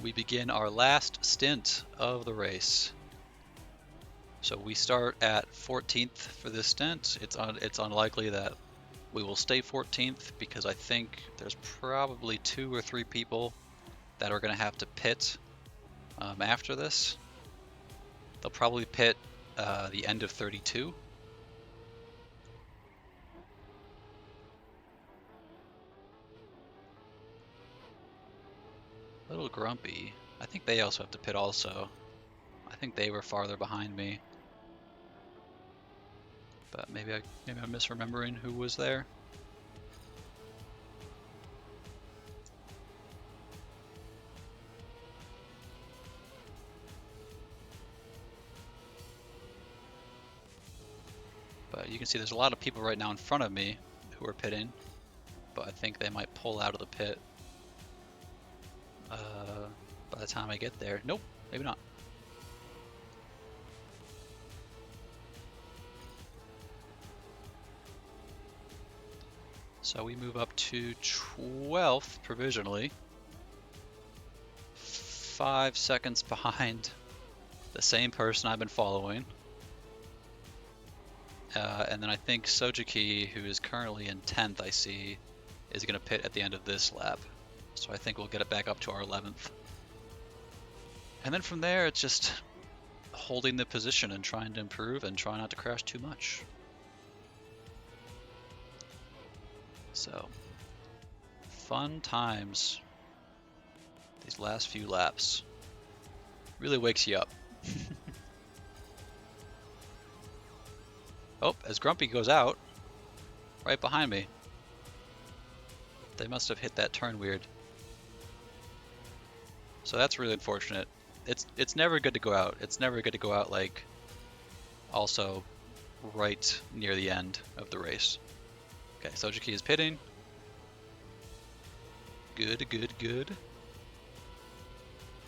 Speaker 1: we begin our last stint of the race. So we start at 14th for this stint. It's unlikely that we will stay 14th because I think there's probably 2 or 3 people that are going to have to pit after this. They'll probably pit the end of 32. A little grumpy. I think they also have to pit also. I think they were farther behind me. But maybe I'm misremembering who was there. But you can see there's a lot of people right now in front of me who are pitting, but I think they might pull out of the pit by the time I get there. Nope, maybe not. So we move up to 12th provisionally, 5 seconds behind the same person I've been following. And then I think Sojiki, who is currently in 10th, I see, is going to pit at the end of this lap. So I think we'll get it back up to our 11th. And then from there, it's just holding the position and trying to improve and try not to crash too much. So, fun times. These last few laps. Really wakes you up. Oh, as Grumpy goes out, right behind me. They must have hit that turn weird. So that's really unfortunate. It's never good to go out. It's never good to go out like also right near the end of the race. Okay, Sojiki is pitting. Good, good, good.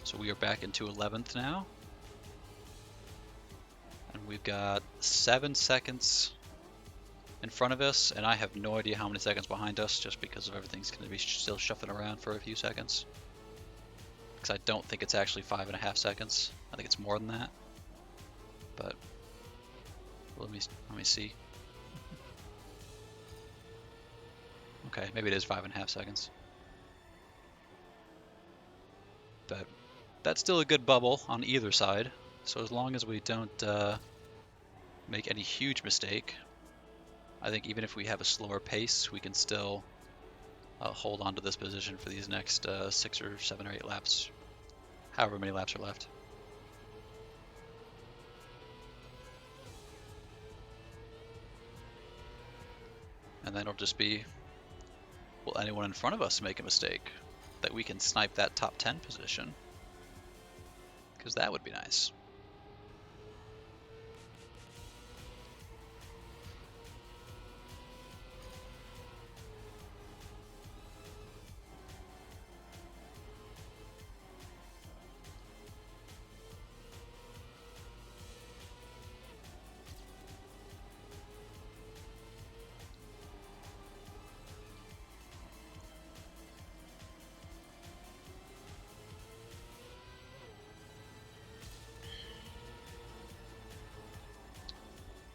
Speaker 1: So we are back into 11th now. And we've got 7 seconds in front of us, and I have no idea how many seconds behind us, just because of everything's going to be still shuffling around for a few seconds. Because I don't think it's actually 5.5 seconds. I think it's more than that. But let me see. Okay, maybe it is 5.5 seconds. But that's still a good bubble on either side. So as long as we don't make any huge mistake, I think even if we have a slower pace, we can still hold on to this position for these next 6 or 7 or 8 laps, however many laps are left. And then it'll just be, will anyone in front of us make a mistake that we can snipe that top 10 position? Because that would be nice.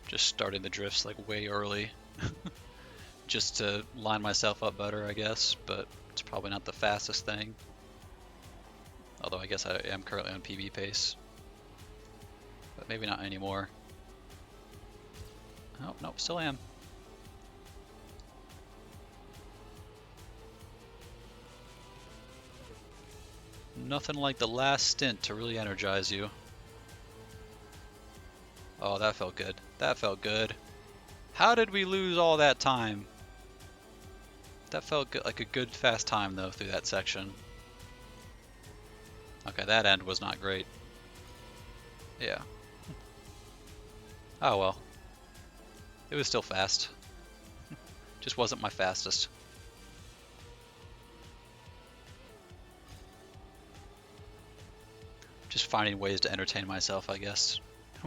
Speaker 1: Just starting the drifts like way early just to line myself up better, I guess, but it's probably not the fastest thing. Although I guess I am currently on PB pace, but maybe not anymore. Oh, nope, still am. Nothing like the last stint to really energize you. Oh, that felt good. That felt good. How did we lose all that time? That felt good, like a good fast time though through that section. Okay, that end was not great. Yeah. Oh well. It was still fast. Just wasn't my fastest. Just finding ways to entertain myself, I guess,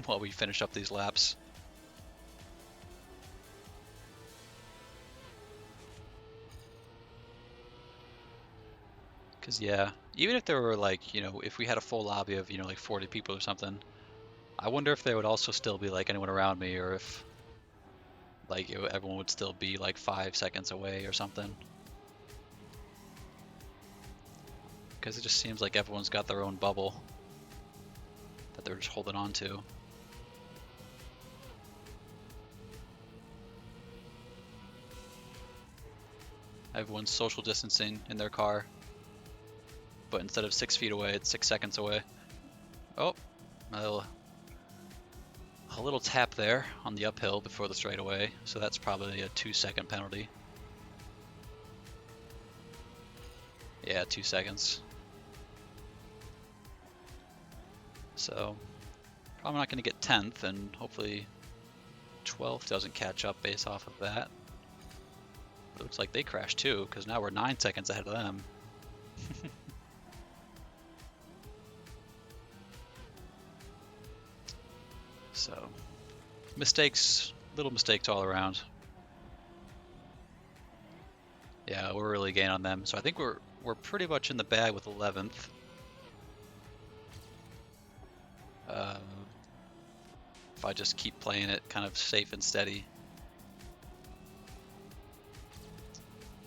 Speaker 1: while we finish up these laps. Because, yeah, even if there were, like, if we had a full lobby of, like 40 people or something, I wonder if there would also still be, like, anyone around me, or if, like, everyone would still be, like, 5 seconds away or something. Because it just seems like everyone's got their own bubble that they're just holding on to. Everyone's social distancing in their car, but instead of 6 feet away, it's 6 seconds away. Oh, a little tap there on the uphill before the straightaway, so that's probably a 2-second penalty. Yeah, 2 seconds. So probably not going to get 10th, and hopefully 12th doesn't catch up based off of that. It looks like they crashed too, because now we're 9 seconds ahead of them. So little mistakes all around. Yeah, we're really gaining on them. So I think we're pretty much in the bag with 11th. If I just keep playing it kind of safe and steady.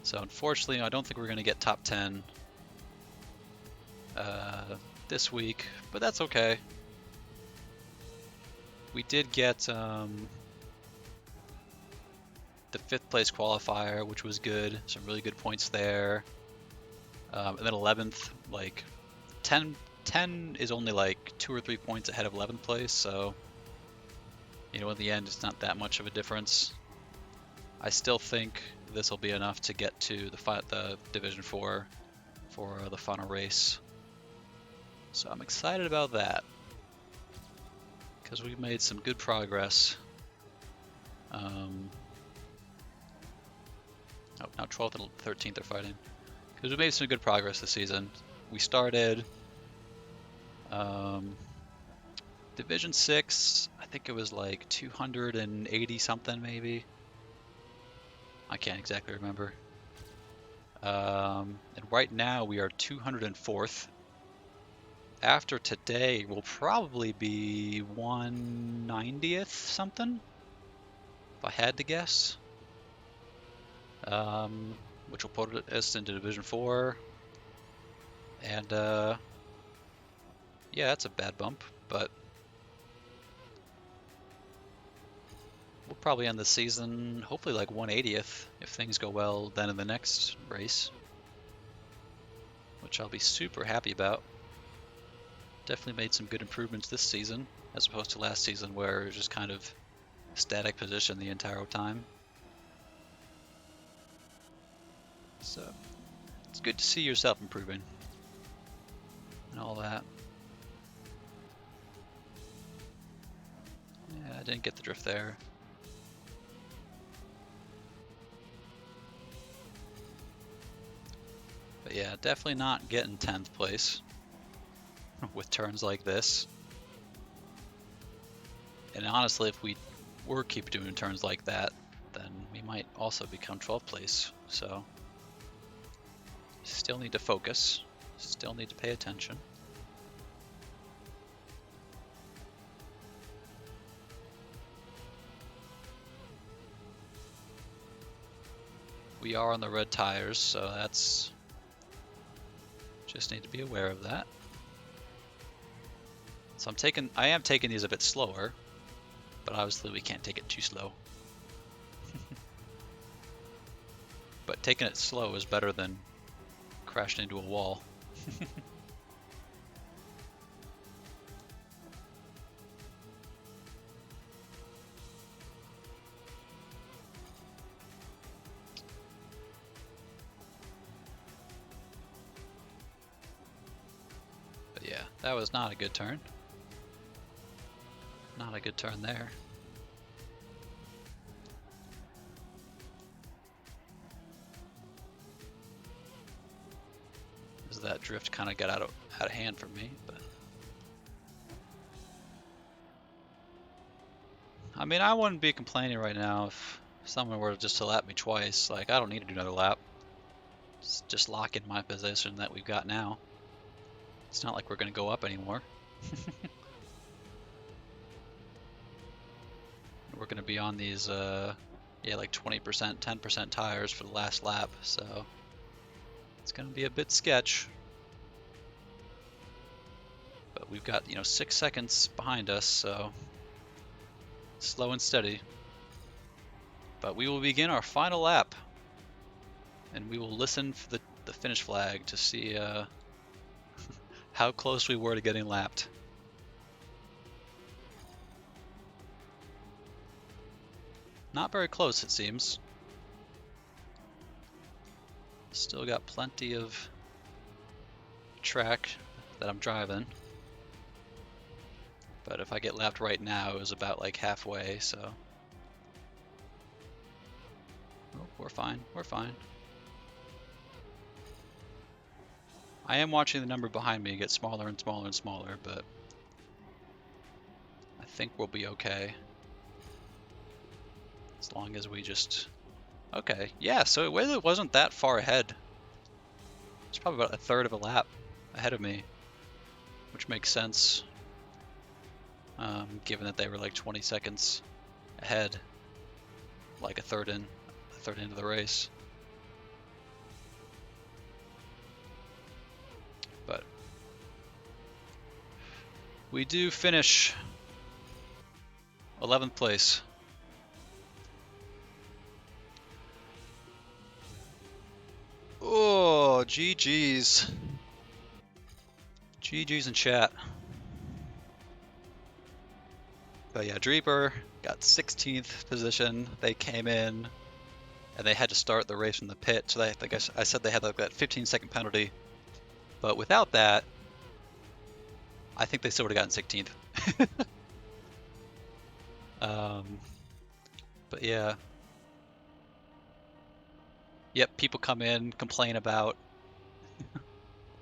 Speaker 1: So unfortunately, I don't think we're going to get top 10 this week, but that's okay. We did get the 5th place qualifier, which was good. Some really good points there. And then 11th, like 10 is only like 2 or 3 points ahead of 11th place, so in the end, it's not that much of a difference. I still think this will be enough to get to the Division 4 for the final race. So I'm excited about that, because we've made some good progress. Now 12th and 13th are fighting. Because we made some good progress this season. We started Division 6, I think it was like 280 something maybe. I can't exactly remember. And right now we are 204th. After today, we'll probably be 190th something, if I had to guess. Which will put us into Division 4. And yeah, that's a bad bump, but we'll probably end the season hopefully like 180th if things go well then in the next race, which I'll be super happy about. Definitely made some good improvements this season as opposed to last season where it was just kind of static position the entire time. So it's good to see yourself improving and all that. Yeah, I didn't get the drift there. But yeah, definitely not getting 10th place with turns like this. And honestly, if we were keep doing turns like that, then we might also become 12th place. So still need to focus, still need to pay attention. We are on the red tires, so that's just need to be aware of that. So I am taking these a bit slower, but obviously we can't take it too slow. But taking it slow is better than crashing into a wall. But yeah, that was not a good turn. Not a good turn there. As that drift kind of got out of hand for me, but I mean, I wouldn't be complaining right now if someone were just to lap me twice. Like, I don't need to do another lap. Just lock in my position that we've got now. It's not like we're going to go up anymore. We're going to be on these, yeah, like 20%, 10% tires for the last lap, so it's going to be a bit sketch. But we've got, 6 seconds behind us, so slow and steady. But we will begin our final lap, and we will listen for the finish flag to see how close we were to getting lapped. Not very close, it seems. Still got plenty of track that I'm driving. But if I get lapped right now, it was about like halfway, so. Oh, we're fine, we're fine. I am watching the number behind me get smaller and smaller and smaller, but I think we'll be okay. As long as we just... Okay, yeah, so it really wasn't that far ahead. It's probably about a third of a lap ahead of me, which makes sense, given that they were like 20 seconds ahead, like a third into the race. But we do finish 11th place. Oh, GG's. GG's in chat. But yeah, Dreeper got 16th position. They came in and they had to start the race from the pit. So I think I said they had like that 15-second penalty. But without that, I think they still would have gotten 16th. But yeah. Yep, people come in, complain about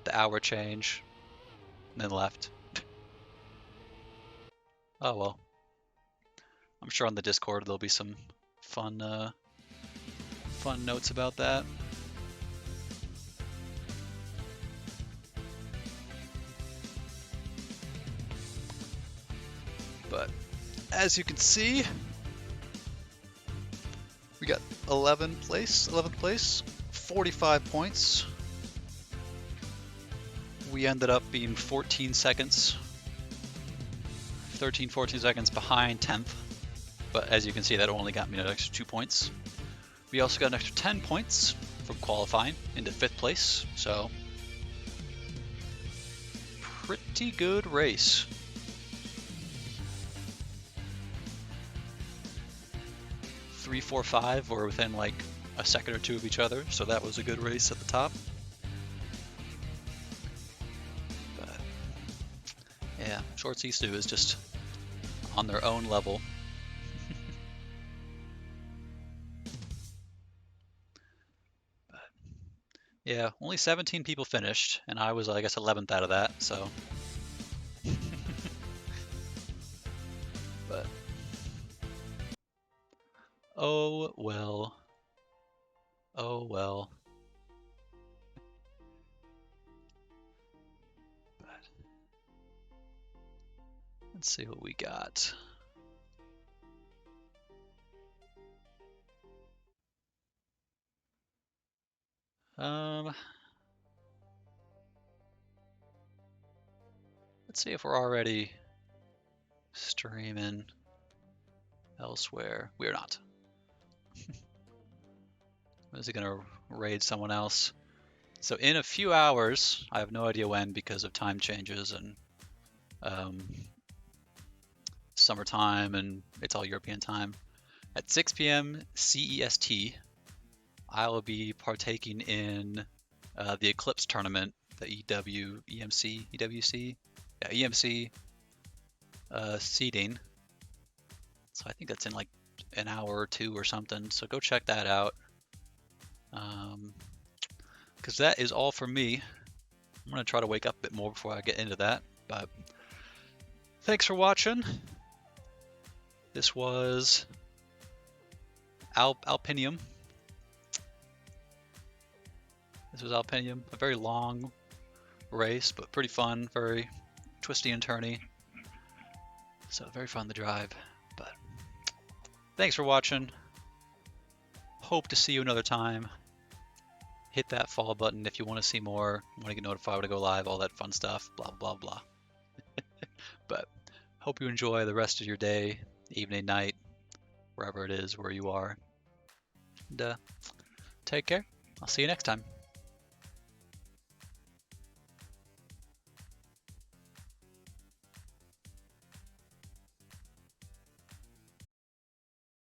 Speaker 1: the hour change, and then left. Oh well. I'm sure on the Discord there'll be some fun notes about that. But as you can see, we got 11th place, 45 points. We ended up being 14 seconds, 13, 14 seconds behind 10th. But as you can see, that only got me an extra 2 points. We also got an extra 10 points from qualifying into 5th place, so pretty good race. Three, 4, 5 were within like a second or two of each other, so that was a good race at the top. But yeah, Short Sisu is just on their own level. But yeah, only 17 people finished, and I was, I guess, 11th out of that, so. But oh well. Oh well. But let's see what we got. Let's see if we're already streaming elsewhere. We're not. Is it gonna raid someone else? So in a few hours, I have no idea when because of time changes and summertime, and it's all European time. At 6 p.m. CEST, I will be partaking in the Eclipse tournament, the EMC seeding. So I think that's in like an hour or two or something. So go check that out. Because that is all for me. I'm going to try to wake up a bit more before I get into that. But thanks for watching. This was Alpinium. This was Alpinium, a very long race, but pretty fun, very twisty and turny. So very fun to drive. But thanks for watching. Hope to see you another time. Hit that follow button if you want to see more, want to get notified when I go live, all that fun stuff, blah, blah, blah. But hope you enjoy the rest of your day, evening, night, wherever it is where you are. And take care. I'll see you next time.